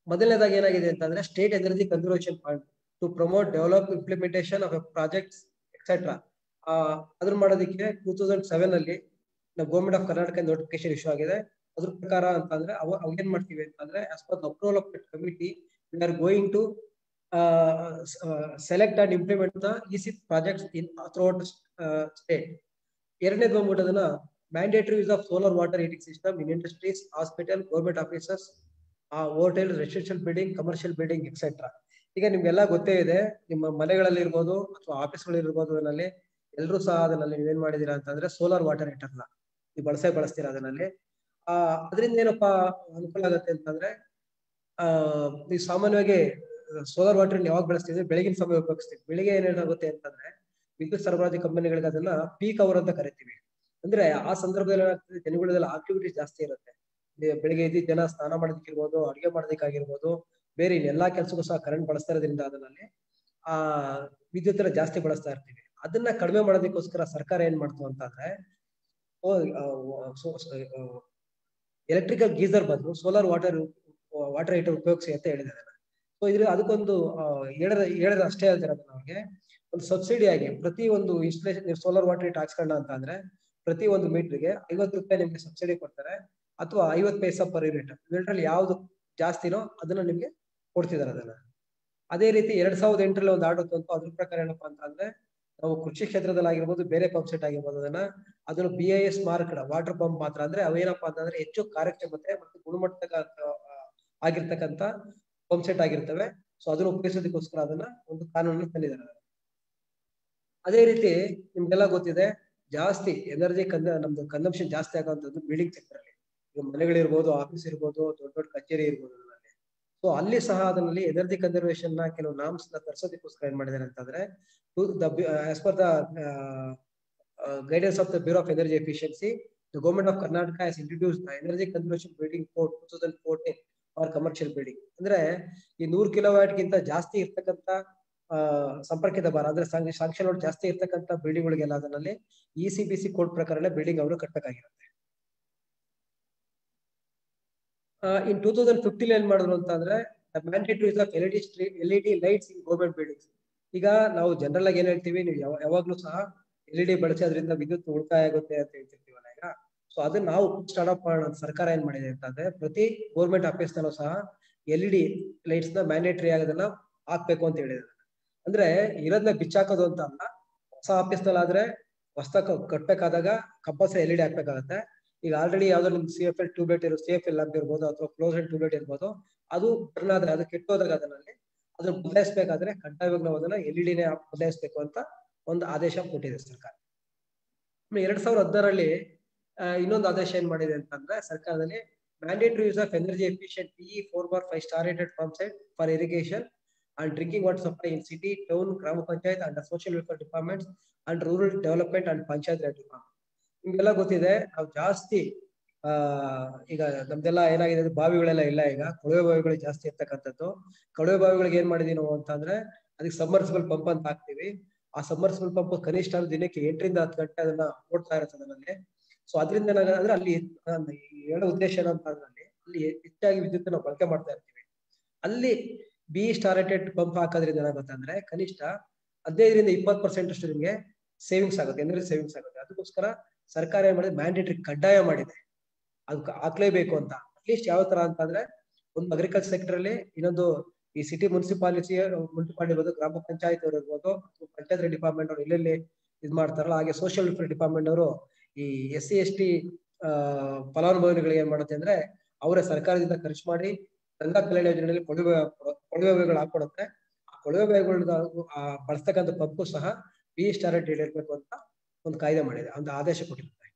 ಮೊದಲನೇದಾಗಿ ಏನಾಗಿದೆ ಅಂತಂದ್ರೆ state energy conservation fund. To promote develop implementation of projects etcetera. ಅದನ್ನ ಮಾಡೋದಕ್ಕೆ 2007 ಅಲ್ಲಿ government of Karnataka notification issue ಆಗಿದೆ. ಅದ್ರ ಪ್ರಕಾರ ಅಂತಂದ್ರೆ ಅವ್ ಏನ್ ಮಾಡ್ತೀವಿ ಅಂತಂದ್ರೆ as per the approval of that committee we are going to select and implement the EC projects in throughout state. ಎರಡನೇದು ಬಂದ್ಬಿಟ್ಟು ಅದನ್ನ mandatory use of solar water heating system in industries, hospital, government officers, hotel, residential building, commercial building etcetera. ಈಗ ನಿಮ್ಗೆಲ್ಲ ಗೊತ್ತೇ ಇದೆ, ನಿಮ್ಮ ಮನೆಗಳಲ್ಲಿ ಇರ್ಬೋದು ಅಥವಾ ಆಫೀಸ್ಗಳಿರ್ಬೋದು, ಅದರಲ್ಲಿ ಎಲ್ಲರೂ ಸಹ ಅದರಲ್ಲಿ ನೀವೇನ್ ಮಾಡಿದೀರಾ ಅಂತಂದ್ರೆ ಸೋಲಾರ್ ವಾಟರ್ ಹೀಟರ್ನ ನೀವು ಬಳಸ್ತೀರಾ. ಅದರಲ್ಲಿ ಅದರಿಂದ ಏನಪ್ಪಾ ಅನುಕೂಲ ಆಗುತ್ತೆ ಅಂತಂದ್ರೆ ನೀವು ಸಾಮಾನ್ಯವಾಗಿ ಸೋಲಾರ್ ವಾಟರ್ ಯಾವಾಗ ಬಳಸ್ತಿದ್ರೆ ಬೆಳಗಿನ ಸಮಯ ಉಪಯೋಗಿಸ್ತೀವಿ. ಬೆಳಿಗ್ಗೆ ಏನೇನಾಗುತ್ತೆ ಅಂತಂದ್ರೆ ವಿದ್ಯುತ್ ಸರಬರಾಜು ಕಂಪನಿಗಳಿಗೆ ಅದನ್ನ ಪೀಕ್ ಅವರ್ ಅಂತ ಕರಿತೀವಿ. ಅಂದ್ರೆ ಆ ಸಂದರ್ಭದಲ್ಲಿ ಏನಾಗ್ತದೆ, ಜನಗಳದೆಲ್ಲ ಆಕ್ಟಿವಿಟೀಸ್ ಜಾಸ್ತಿ ಇರುತ್ತೆ. ಬೆಳಿಗ್ಗೆ ಎದ್ದು ಜನ ಸ್ನಾನ ಮಾಡೋದಕ್ಕಿರ್ಬೋದು, ಅಡುಗೆ ಮಾಡೋದಕ್ಕಾಗಿರ್ಬೋದು, ಬೇರೆ ಇನ್ನೆಲ್ಲಾ ಕೆಲಸಕ್ಕೂ ಸಹ ಕರೆಂಟ್ ಬಳಸ್ತಾ ಇರೋದ್ರಿಂದ ಅದರಲ್ಲಿ ವಿದ್ಯುತ್ ಜಾಸ್ತಿ ಬಳಸ್ತಾ ಇರ್ತೀವಿ. ಅದನ್ನ ಕಡಿಮೆ ಮಾಡೋದಕ್ಕೋಸ್ಕರ ಸರ್ಕಾರ ಏನ್ ಮಾಡ್ತು ಅಂತಂದ್ರೆ ಎಲೆಕ್ಟ್ರಿಕಲ್ ಗೀಸರ್ ಬದಲು ಸೋಲಾರ್ ವಾಟರ್ ಹೀಟರ್ ಉಪಯೋಗಿಸಿ ಅಂತ ಹೇಳಿದ್ದಾರೆ. ಸೊ ಇದ್ರ ಅದಕ್ಕೊಂದು ಹೇಳದ ಅಷ್ಟೇ ಹೇಳ್ತಾರೆ, ನಮಗೆ ಒಂದು ಸಬ್ಸಿಡಿ ಆಗಿ ಪ್ರತಿ ಒಂದು ಇನ್ಸ್ಟಾಲೇಷನ್ ಸೋಲಾರ್ ವಾಟರ್ ಹೀಟರ್ ಹಾಕ್ಸ್ಕೊಂಡ ಅಂತ ಅಂದ್ರೆ ಪ್ರತಿ ಒಂದು ಮೀಟರ್ಗೆ 50 ರೂಪಾಯಿ ನಿಮ್ಗೆ ಸಬ್ಸಿಡಿ ಕೊಡ್ತಾರೆ, ಅಥವಾ 50 ಪೈಸಾ ಪರ್ ಯೂನಿಟ್. ಇವೆರಡರಲ್ಲಿ ಯಾವ್ದು ಜಾಸ್ತಿನೋ ಅದನ್ನ ನಿಮ್ಗೆ ಕೊಡ್ತಿದ್ದಾರೆ ಅದನ್ನ. ಅದೇ ರೀತಿ 2008 ಒಂದು ಆರ್ಡರ್ ತಂತು. ಅದ್ರ ಪ್ರಕಾರ ಏನಪ್ಪಾ ಅಂತಂದ್ರೆ ನಾವು ಕೃಷಿ ಕ್ಷೇತ್ರದಲ್ಲಿ ಆಗಿರ್ಬೋದು, ಬೇರೆ ಪಂಪ್ ಸೆಟ್ ಆಗಿರ್ಬೋದು, ಅದನ್ನ BIS ಮಾರ್ಕ್ ವಾಟರ್ ಪಂಪ್ ಮಾತ್ರ. ಅಂದ್ರೆ ಅವೇನಪ್ಪಾ ಅಂತಂದ್ರೆ ಹೆಚ್ಚು ಕಾರ್ಯಕ್ಷಮತೆ ಮತ್ತು ಗುಣಮಟ್ಟ ಆಗಿರ್ತಕ್ಕಂಥ ಪಂಪ್ ಸೆಟ್ ಆಗಿರ್ತವೆ. ಸೊ ಅದನ್ನ ಉಪಯೋಗಿಸೋದಕ್ಕೋಸ್ಕರ ಅದನ್ನ ಒಂದು ಕಾನೂನನ್ನು ತಂದಿದ್ದಾರೆ. ಅದೇ ರೀತಿ ನಿಮ್ಗೆಲ್ಲ ಗೊತ್ತಿದೆ, ಜಾಸ್ತಿ ಎನರ್ಜಿ ನಮ್ದು ಕನ್ಸಂಪ್ಷನ್ ಜಾಸ್ತಿ ಆಗುವಂತದ್ದು ಬಿಲ್ಡಿಂಗ್ ಸೆಕ್ಟರ್ ಅಲ್ಲಿ. ಈಗ ಮನೆಗಳಿರ್ಬೋದು, ಆಫೀಸ್ ಇರ್ಬೋದು, ದೊಡ್ಡ ದೊಡ್ಡ ಕಚೇರಿ ಇರ್ಬೋದು, ಅದರಲ್ಲಿ ಸೊ ಅಲ್ಲಿ ಸಹ ಅದರಲ್ಲಿ ಎನರ್ಜಿ ಕನ್ಸರ್ವೇಷನ್ ನ ಕೆಲವು ನಾಮ್ಸ್ ನ ತರಿಸೋದಕ್ಕೋಸ್ಕರ ಏನ್ ಮಾಡಿದ್ದಾರೆ ಅಂತಂದ್ರೆ as per the guidance of the bureau of energy efficiency, the government of Karnataka has introduced the energy conservation building code 2014 for commercial building. ಅಂದ್ರೆ ಈ 100 ಕಿಲೋವ್ಯಾಟ್ ಗಿಂತ ಜಾಸ್ತಿ ಇರ್ತಕ್ಕಂಥ ಸಂಪರ್ಕಿತ ಭಾರ ಅಂದ್ರೆ ಸಾಂಕ್ಷನ್ ಲೋಡ್ ಜಾಸ್ತಿ ಇರ್ತಕ್ಕಂಥ ಬಿಲ್ಡಿಂಗ್ ಗಳಿಗೆಲ್ಲ ಅದರಲ್ಲಿ ECBC ಕೋಡ್ ಪ್ರಕಾರನೇ ಬಿಲ್ಡಿಂಗ್ ಅವರು ಕಟ್ಟಬೇಕಾಗಿರುತ್ತೆ. ಇನ್ 2015 ಏನ್ ಮಾಡಿದ್ರು ಅಂತಂದ್ರೆ mandatory use of LED lights in government buildings. ಈಗ ನಾವು ಜನರಲ್ ಆಗಿ ಏನ್ ಹೇಳ್ತೀವಿ, ನೀವು ಯಾವಾಗ್ಲೂ ಸಹ LED ಬಳಸಿ ಅದರಿಂದ ವಿದ್ಯುತ್ ಉಳಿತಾಯ ಆಗುತ್ತೆ ಅಂತ ಹೇಳ್ತಿರ್ತೀವಲ್ಲ. ಈಗ ಸೊ ಅದನ್ನ ನಾವು ಸ್ಟಾರ್ಟ್ಅಪ್ ಮಾಡೋಣ ಅಂತ ಸರ್ಕಾರ ಏನ್ ಮಾಡಿದೆ ಅಂತಂದ್ರೆ ಪ್ರತಿ ಗೌರ್ಮೆಂಟ್ ಆಫೀಸ್ ನಲ್ಲೂ ಸಹ LED ಲೈಟ್ಸ್ ನ ಮ್ಯಾಂಡೇಟರಿ ಆಗೋದನ್ನ ಹಾಕ್ಬೇಕು ಅಂತ ಹೇಳಿದ್ರು. ಅಂದ್ರೆ ಇರೋದನ್ನ ಬಿಚ್ಚಾಕೋದು ಅಂತ ಅಲ್ಲ. ಹೊಸ ಆಫೀಸ್ ನಲ್ಲಿ ಆದ್ರೆ ಹೊಸ ಕಟ್ಬೇಕಾದಾಗ ಕಂಪಲ್ಸರಿ LED ಹಾಕ್ಬೇಕಾಗತ್ತೆ. ಈಗ ಆಲ್ರೆಡಿ ಯಾವ್ದೋ ನಿಮ್ಗೆ CFL ಟ್ಯೂಬ್ಲೈಟ್ ಇರೋ CFL ಲ್ಯಾಂಪ್ ಇರ್ಬೋದು, ಅಥವಾ ಕ್ಲೋಸೆಡ್ ಟ್ಯೂಬ್ಲೈಟ್ ಇರ್ಬೋದು, ಅದು ಬರ್ನ್ ಆದ್ರೆ ಅದು ಕೆಟ್ಟೋದಾಗ ಅದನ್ನ ಬದಲಾಯಿಸಬೇಕಾದ್ರೆ ಕಡ್ಡಾಯವಾಗಿ ನಾವು ಅದನ್ನ LED ಬದಲಾಯಿಸಬೇಕು ಅಂತ ಒಂದು ಆದೇಶ ಕೊಟ್ಟಿದೆ ಸರ್ಕಾರ. 2016 ಇನ್ನೊಂದು ಆದೇಶ ಏನ್ ಮಾಡಿದೆ ಅಂತಂದ್ರೆ ಸರ್ಕಾರದಲ್ಲಿ mandatory use of energy efficient PE 4/5 star rated pump set for irrigation and drinking water supply in city, town, Grama Panchayat and the social welfare departments and rural development and Panchayat department. ನಿಮ್ಗೆಲ್ಲ ಗೊತ್ತಿದೆ, ನಾವು ಜಾಸ್ತಿ ಈಗ ನಮ್ದೆಲ್ಲ ಏನಾಗಿದೆ, ಬಾವಿಗಳೆಲ್ಲ ಇಲ್ಲ. ಈಗ ಕೊಳವೆ ಬಾವಿಗಳು ಜಾಸ್ತಿ ಇರ್ತಕ್ಕಂಥದ್ದು. ಕೊಳವೆ ಬಾವಿಗಳಿಗೆ ಏನ್ ಮಾಡಿದೀವಿ ನಾವು ಅಂತಂದ್ರೆ ಅದಕ್ಕೆ ಸಬ್ಮರ್ಸಿಬಲ್ ಪಂಪ್ ಅಂತ ಹಾಕ್ತಿವಿ. ಆ ಸಬ್ಮರ್ಸಿಬಲ್ ಪಂಪ್ ಕನಿಷ್ಠ ದಿನಕ್ಕೆ 8 ರಿಂದ 10 ಗಂಟೆ ಅದನ್ನ ಓಡ್ತಾ ಇರುತ್ತೆ ಅದರಲ್ಲಿ. ಸೊ ಅದರಿಂದ ಏನಾಗುತ್ತೆ ಅಲ್ಲಿ ಹೇಳೋ ಉದ್ದೇಶ ಏನಂತಂದ್ರೆ ಅಲ್ಲಿ ಹೆಚ್ಚಾಗಿ ವಿದ್ಯುತ್ ನಾವು ಬಳಕೆ ಮಾಡ್ತಾ ಇರ್ತೀವಿ. ಅಲ್ಲಿ BE ಸ್ಟಾರ್ ರೇಟೆಡ್ ಪಂಪ್ ಹಾಕೋದ್ರಿಂದ ಏನಾಗುತ್ತೆ ಅಂದ್ರೆ ಕನಿಷ್ಠ 15 ರಿಂದ 20% ಅಷ್ಟು ನಿಮಗೆ ಸೇವಿಂಗ್ಸ್ ಆಗುತ್ತೆ, ಎನರ್ಜಿ ಸೇವಿಂಗ್ಸ್ ಆಗುತ್ತೆ. ಅದಕ್ಕೋಸ್ಕರ ಸರ್ಕಾರ ಏನ್ ಮಾಡಿದೆ, ಮ್ಯಾಂಡೇಟರಿ ಕಡ್ಡಾಯ ಮಾಡಿದೆ, ಅದಕ್ಕೆ ಹಾಕ್ಲೇಬೇಕು ಅಂತ. ಅಟ್ಲೀಸ್ಟ್ ಯಾವ ತರ ಅಂತಂದ್ರೆ ಒಂದು ಅಗ್ರಿಕಲ್ಚರ್ ಸೆಕ್ಟರ್ ಅಲ್ಲಿ, ಇನ್ನೊಂದು ಈ ಸಿಟಿ ಮುನ್ಸಿಪಾಲಿಟಿ ಇರ್ಬೋದು, ಗ್ರಾಮ ಪಂಚಾಯತ್ ಅವರು ಇರ್ಬೋದು, ಪಂಚಾಯತ್ ಡಿಪಾರ್ಟ್ಮೆಂಟ್ ಅವರು ಎಲ್ಲೆಲ್ಲಿ ಇದ್ ಮಾಡ್ತಾರಲ್ಲ, ಹಾಗೆ ಸೋಷಿಯಲ್ ವೆಲ್ಫೇರ್ ಡಿಪಾರ್ಟ್ಮೆಂಟ್ ಅವರು ಈ SC ST ಫಲಾನುಭವಿಗಳಿಗೆ ಏನ್ ಮಾಡುತ್ತೆ ಅಂದ್ರೆ ಅವರೇ ಸರ್ಕಾರದಿಂದ ಖರ್ಚು ಮಾಡಿ ಗಂಗಾ ಕಲ್ಯಾಣ ಯೋಜನೆಯಲ್ಲಿ ಕೊಳವೆ ಬಾವಿಗಳು ಹಾಕೊಡುತ್ತೆ. ಆ ಕೊಳವೆ ಬಾವಿಗಳು ಬಳಸ್ತಕ್ಕಂಥ ಪಂಪು ಸಹ BE ಸ್ಟಾರ್ ರೇಟ್ ಇರಬೇಕು ಅಂತ ಒಂದು ಕಾಯ್ದೆ ಮಾಡಿದೆ, ಒಂದು ಆದೇಶ ಕೊಟ್ಟಿರುತ್ತೆ.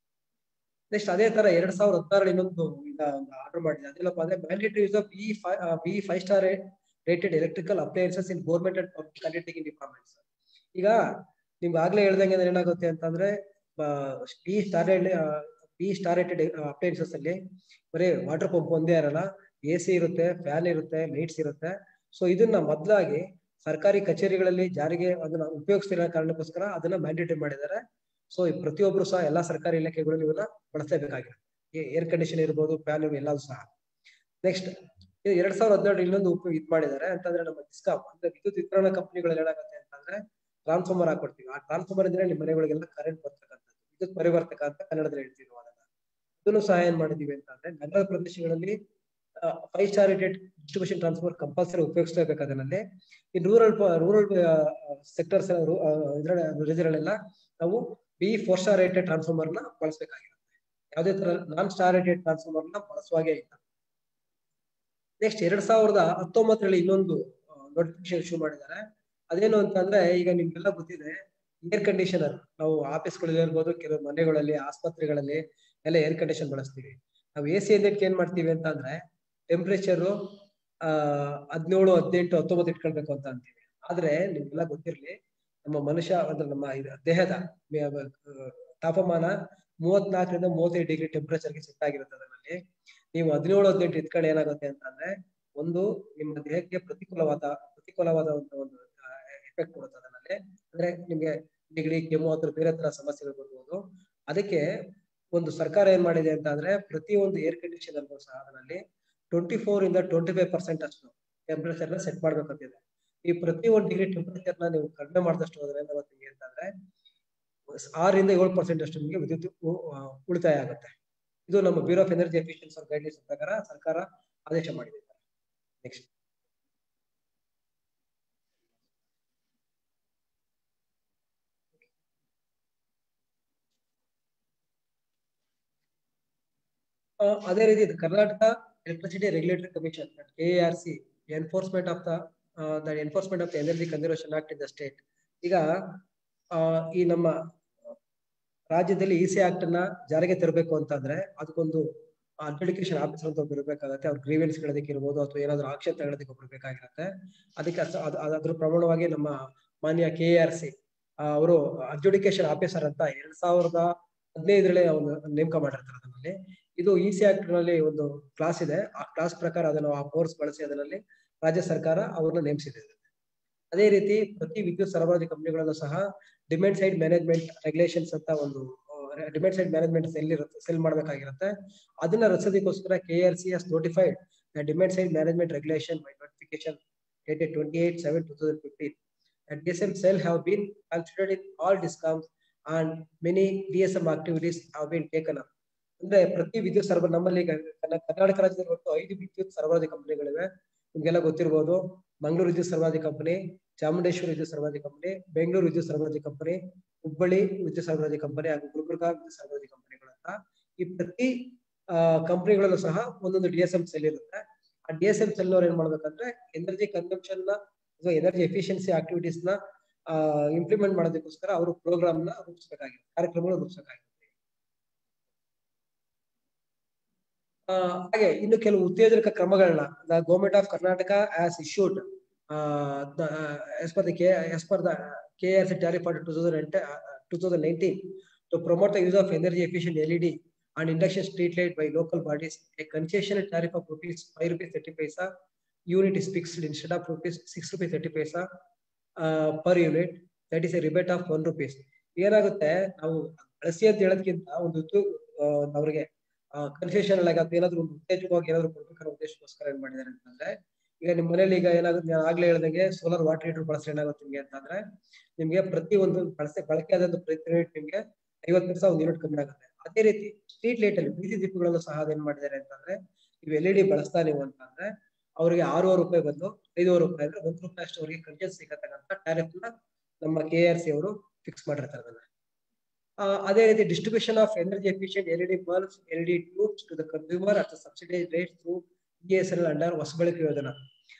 ನೆಕ್ಸ್ಟ್ ಅದೇ ತರ 2016 ಇನ್ನೊಂದು ಆರ್ಡರ್ ಮಾಡಿದೆ. ಅದೇನಪ್ಪ ಅಂದ್ರೆ mandatory use of BE 5 star rated electrical appliances in government and public undertaking departments. ಈಗ ನಿಮ್ಗೆ ಆಗ್ಲೇ ಹೇಳ್ದಂಗೆ ಏನಾಗುತ್ತೆ ಅಂತಂದ್ರೆ BE ಸ್ಟಾರ್ ರೇಟೆಡ್ ಅಪ್ಲಯನ್ಸಸ್ ಅಲ್ಲಿ ಬರೀ ವಾಟರ್ ಪಂಪ್ ಒಂದೇ ಇರಲ್ಲ, AC ಇರುತ್ತೆ, ಫ್ಯಾನ್ ಇರುತ್ತೆ, ಲೈಟ್ಸ್ ಇರುತ್ತೆ. ಸೊ ಇದನ್ನ ಮೊದಲಾಗಿ ಸರ್ಕಾರಿ ಕಚೇರಿಗಳಲ್ಲಿ ಜಾರಿಗೆ ಅದನ್ನ ಉಪಯೋಗಿಸ್ತಿರೋ ಕಾರಣಕ್ಕೋಸ್ಕರ ಅದನ್ನ ಮ್ಯಾಂಡೇಟರಿ ಮಾಡಿದ್ದಾರೆ. ಸೊ ಪ್ರತಿಯೊಬ್ರು ಸಹ ಎಲ್ಲಾ ಸರ್ಕಾರಿ ಇಲಾಖೆಗಳು ಇವನ್ನ ಬಳಸಲೇಬೇಕಾಗಿರುತ್ತೆ. ಏರ್ ಕಂಡೀಷನ್ ಇರ್ಬೋದು, ಫ್ಯಾನ್ ಎಲ್ಲವೂ ಸಹ. ನೆಕ್ಸ್ಟ್ 2017 ಇನ್ನೊಂದು ಇದ್ ಮಾಡಿದ್ದಾರೆ ಅಂತಂದ್ರೆ ನಮ್ಮ ಡಿಸ್ಕಾಮ್ ಅಂದ್ರೆ ವಿದ್ಯುತ್ ವಿತರಣಾ ಕಂಪನಿಗಳಲ್ಲಿ ಏನಾಗುತ್ತೆ ಅಂತಂದ್ರೆ ಟ್ರಾನ್ಸ್ಫಾರ್ಮರ್ ಹಾಕೊಡ್ತೀವಿ. ಆ ಟ್ರಾನ್ಸ್ಫಾರ್ಮರ್ ಇಂದ ನಿಮ್ಮ ಮನೆಗಳಿಗೆಲ್ಲ ಕರೆಂಟ್ ಬರ್ತಕ್ಕಂಥದ್ದು ವಿದ್ಯುತ್ ಪರಿವರ್ತಕ ಅಂತ ಕನ್ನಡದಲ್ಲಿ ಹೇಳ್ತೀವಿ ನಾವು ಅದನ್ನ. ಇದನ್ನು ಸಹ ಏನ್ ಮಾಡಿದೀವಿ ಅಂತಂದ್ರೆ ನಗರ ಪ್ರದೇಶಗಳಲ್ಲಿ 5 star rated distribution transformer compulsory ಉಪಯೋಗಿಸಲೇಬೇಕು. ಅದರಲ್ಲಿ ಈ ರೂರಲ್ ಸೆಕ್ಟರ್ಸ್ ರೀಜನ್ಗಳೆಲ್ಲ ನಾವು B4 ಸ್ಟಾರ್ ರೇಟೆಡ್ ಟ್ರಾನ್ಸ್ಫಾರ್ಮರ್ ನ ಬಳಸಬೇಕಾಗಿರುತ್ತೆ. ಯಾವುದೇ ತರ ನಾನ್ ಸ್ಟಾರ್ ರೇಟೆಡ್ ಟ್ರಾನ್ಸ್ಫಾರ್ಮರ್ ನ ಬಳಸುವಾಗೆ ಇಲ್ಲ. ನೆಕ್ಸ್ಟ್ 2019 ಇನ್ನೊಂದು ನೋಟಿಫಿಕೇಶನ್ ಇಶ್ಯೂ ಮಾಡಿದ್ದಾರೆ. ಅದೇನು ಅಂತಂದ್ರೆ ಈಗ ನಿಮ್ಗೆಲ್ಲ ಗೊತ್ತಿದೆ ಏರ್ ಕಂಡೀಷನರ್ ನಾವು ಆಫೀಸ್ಗಳಲ್ಲಿ ಇರ್ಬೋದು, ಕೆಲವು ಮನೆಗಳಲ್ಲಿ, ಆಸ್ಪತ್ರೆಗಳಲ್ಲಿ ಎಲ್ಲ ಏರ್ ಕಂಡೀಷನ್ ಬಳಸ್ತೀವಿ. ನಾವು AC ಅಂದಕ್ಕೆ ಏನ್ ಮಾಡ್ತೀವಿ ಅಂತ ಅಂದ್ರೆ ಟೆಂಪರೇಚರ್ 17, 18, 19 ಇಟ್ಕೊಳ್ಬೇಕು ಅಂತ ಅಂತೀವಿ. ಆದ್ರೆ ನಿಮ್ಗೆಲ್ಲ ಗೊತ್ತಿರ್ಲಿ ನಮ್ಮ ಮನುಷ್ಯ ಅಂದ್ರೆ ನಮ್ಮ ದೇಹದ ತಾಪಮಾನ 34 ರಿಂದ 35 ಡಿಗ್ರಿ ಟೆಂಪರೇಚರ್ಗೆ ಸೆಟ್ ಆಗಿರುತ್ತೆ. ಅದರಲ್ಲಿ ನೀವು 17, 18 ಇಟ್ಕೊಂಡು ಏನಾಗುತ್ತೆ ಅಂತಂದ್ರೆ ಒಂದು ನಿಮ್ಮ ದೇಹಕ್ಕೆ ಪ್ರತಿಕೂಲವಾದ ಒಂದು ಎಫೆಕ್ಟ್ ಕೊಡುತ್ತೆ ಅದರಲ್ಲಿ. ಅಂದ್ರೆ ನಿಮ್ಗೆ ನೆಗಡಿ, ಕೆಮ್ಮು ಅಥವಾ ಬೇರೆ ತರ ಸಮಸ್ಯೆಗಳು ಬರ್ಬೋದು. ಅದಕ್ಕೆ ಒಂದು ಸರ್ಕಾರ ಏನ್ ಮಾಡಿದೆ ಅಂತ ಅಂದ್ರೆ ಪ್ರತಿಯೊಂದು ಏರ್ ಕಂಡೀಷನರ್ ಸಹ ಅದರಲ್ಲಿ 24 ರಿಂದ 25% ಅಷ್ಟು ಟೆಂಪರೇಚರ್ ನ ಸೆಟ್ ಮಾಡ್ಬೇಕಂತಿದೆ. ಈ ಪ್ರತಿ 1 ಡಿಗ್ರಿ ಟೆಂಪರೇಚರ್ ನ ನೀವು ಕಡಿಮೆ ಮಾಡಿದಷ್ಟು ಹೋದ್ರೆ ಏನಾಗುತ್ತೆ ಅಂತಂದ್ರೆ 6 ರಿಂದ 7% ಅಷ್ಟು ನಿಮಗೆ ವಿದ್ಯುತ್ ಉಳಿತಾಯ ಆಗುತ್ತೆ. ಇದು ನಮ್ಮ bureau of energy efficiency guidelines ಪ್ರಕಾರ ಸರ್ಕಾರ ಆದೇಶ ಮಾಡಿದೆ. ನೆಕ್ಸ್ಟ್ ಅದೇ ರೀತಿ Karnataka electricity regulatory commission KERC enforcement of the energy conservation act in the state. ಈಗ ಈ ನಮ್ಮ ರಾಜ್ಯದಲ್ಲಿ EC ಆಕ್ಟ್ ಅನ್ನ ಜಾರಿಗೆ ತರಬೇಕು ಅಂತಂದ್ರೆ ಅದಕ್ಕೊಂದು ಅಡ್ಜುಡಿಕೇಶನ್ ಆಫೀಸರ್ ಅಂತ ಒಬ್ಬರು ಇರಬೇಕಾಗುತ್ತೆ. ಅವ್ರ ಗ್ರೀವೆನ್ಸ್ ಗಳದಕ್ಕೆ ಇರ್ಬೋದು ಅಥವಾ ಏನಾದ್ರು ಆಕ್ಷನ್ ತಗೊಳ್ಳೋದಕ್ಕೆ ಒಬ್ರು ಬೇಕಾಗಿರುತ್ತೆ. ಅದಕ್ಕೆ ಅದ್ರ ಪ್ರಮಾಣವಾಗಿ ನಮ್ಮ ಮಾನ್ಯ KERC ಅವರು ಅಡ್ಜುಡಿಕೇಶನ್ ಆಫೀಸರ್ ಅಂತ 2015 ಅವನು ನೇಮಕ ಮಾಡಿರ್ತಾರೆ. ಅದರಲ್ಲಿ ಇದು EC ಆಕ್ಟ್ ನಲ್ಲಿ ಒಂದು ಕ್ಲಾಸ್ ಇದೆ. ಆ ಕ್ಲಾಸ್ ಪ್ರಕಾರ ಅದನ್ನು ಆ ಕೋರ್ಸ್ ಬಳಸಿ ಅದರಲ್ಲಿ ರಾಜ್ಯ ಸರ್ಕಾರ ಅವ್ರನ್ನ ನೇಮಿಸಿದೆ. ಅದೇ ರೀತಿ ಪ್ರತಿ ವಿದ್ಯುತ್ ಸರಬರಾಜು ಕಂಪನಿಗಳಲ್ಲೂ ಸಹ ಡಿಮ್ಯಾಂಡ್ ಸೈಡ್ ಮ್ಯಾನೇಜ್ಮೆಂಟ್ ರೆಗ್ಯುಲೇಷನ್ಸ್ ಅಂತ ಒಂದು ಡಿಮ್ಯಾಂಡ್ ಸೈಡ್ ಮ್ಯಾನೇಜ್ಮೆಂಟ್ ಸೆಲ್ ಮಾಡಬೇಕಾಗಿರುತ್ತೆ. ಅದನ್ನ ರಚಿಸೋದಕ್ಕೋಸ್ಕರ KERC has notified the demand side management regulation by notification dated 28/7/2015. And DSM cell have been considered in all DISCOMs and many DSM activities have been taken up. ಅಂದ್ರೆ ಪ್ರತಿ ವಿದ್ಯುತ್ ಸರಬರಾಜು ನಮ್ಮಲ್ಲಿ ಕರ್ನಾಟಕ ರಾಜ್ಯದಲ್ಲಿ ಒಟ್ಟು 5 ವಿದ್ಯುತ್ ಸರಬರಾಜು ಕಂಪನಿಗಳಿವೆ. ನಿಮ್ಗೆಲ್ಲ ಗೊತ್ತಿರಬಹುದು ಮಂಗಳೂರು ವಿದ್ಯುತ್ ಸರಬರಾಜು ಕಂಪನಿ, ಚಾಮುಂಡೇಶ್ವರಿ ವಿದ್ಯುತ್ ಸರಬರಾಜು ಕಂಪನಿ, ಬೆಂಗಳೂರು ವಿದ್ಯುತ್ ಸರಬರಾಜು ಕಂಪನಿ, ಹುಬ್ಬಳ್ಳಿ ವಿದ್ಯುತ್ ಸರಬರಾಜು ಕಂಪನಿ ಹಾಗೂ ಗುಲ್ಬರ್ಗಾ ವಿದ್ಯುತ್ ಸರಬರಾಜು ಕಂಪನಿಗಳು ಅಂತ. ಈ ಪ್ರತಿ ಕಂಪನಿಗಳಲ್ಲೂ ಸಹ ಒಂದೊಂದು DSM ಸೆಲ್ ಇರುತ್ತೆ. ಆ DSM ಸೆಲ್ ಅವ್ರು ಏನ್ ಮಾಡ್ಬೇಕಂದ್ರೆ ಎನರ್ಜಿ ಕನ್ಸಂಪ್ಷನ್ ನ ಅಥವಾ ಎನರ್ಜಿ ಎಫಿಷಿಯನ್ಸಿ ಆಕ್ಟಿವಿಟೀಸ್ ನ ಇಂಪ್ಲಿಮೆಂಟ್ ಮಾಡೋದಕ್ಕೋಸ್ಕರ ಅವರು ಪ್ರೋಗ್ರಾಮ್ ನ ರೂಪಿಸಬೇಕಾಗಿರುತ್ತೆ, ಕಾರ್ಯಕ್ರಮಗಳು ರೂಪಿಸಬೇಕಾಗಿರುತ್ತೆ. ಹಾಗೆ ಇನ್ನು ಕೆಲವು ಉತ್ತೇಜಕ ಕ್ರಮಗಳನ್ನ the government of Karnataka has issued as per the KERC tariff for 2019 to promote the use of energy efficient LED and induction street light by local bodies. A concession tariff of ₹5.30 unit is fixed instead of ₹6.30 per unit. That is a rebate of ₹1. ಏನಾಗುತ್ತೆ ನಾವು ಬಳಸಿ ಅಂತ ಹೇಳೋದಕ್ಕಿಂತ ಒಂದು ಅವರಿಗೆ concession ಏನಾದ್ರು ಒಂದು ಉತ್ತೇಜಕವಾಗಿ ಏನಾದ್ರು ಕೊಡ್ಬೇಕನ್ನೋ ಉದ್ದೇಶಕ್ಕೋಸ್ಕರ ಏನ್ ಮಾಡಿದ್ದಾರೆ ಅಂತಂದ್ರೆ ಈಗ ನಿಮ್ಮ ಮನೇಲಿ ಈಗ ಏನಾಗುತ್ತೆ ನಾನು ಆಗ್ಲೇ ಹೇಳ್ದಂಗೆ ಸೋಲಾರ್ ವಾಟರ್ ಹೀಟರ್ ಬಳಸಿದ್ರೆ ಏನಾಗುತ್ತೆ ನಿಮ್ಗೆ ಅಂತಂದ್ರೆ ನಿಮ್ಗೆ ಪ್ರತಿ ಒಂದು ಬಳಕೆ ಆದ ಪ್ರತಿ ಯೂನಿಟ್ ನಿಮ್ಗೆ 50% ಒಂದು ಯೂನಿಟ್ ಕಮ್ಮಿ ಆಗುತ್ತೆ. ಅದೇ ರೀತಿ ಸ್ಟ್ರೀಟ್ ಲೈಟ್ ಅಲ್ಲಿ ಬೀದಿ ದೀಪಗಳಲ್ಲೂ ಸಹ ಏನ್ ಮಾಡಿದ್ದಾರೆ ಅಂತಂದ್ರೆ ನೀವು LED ಬಳಸ್ತಾ ನೀವು ಅಂತಂದ್ರೆ ಅವರಿಗೆ ₹6.5 ಬದಲು ₹5 ಅಂದ್ರೆ ₹1 ಅಷ್ಟು ಅವರಿಗೆ ಕನ್ಸೆಷನ್ ಸಿಗತಕ್ಕಂತ ಟ್ಯಾರಿಫ್ ನ ನಮ್ಮ KERC ಅವರು ಫಿಕ್ಸ್ ಮಾಡಿರ್ತಾರೆ ಅದನ್ನ. ಅದೇ ರೀತಿ distribution of energy efficient LED bulbs, LED tubes to the consumer at the subsidized rates through BSNL under ಹೊಸಬಳಕೆ ಯೋಜನಾ.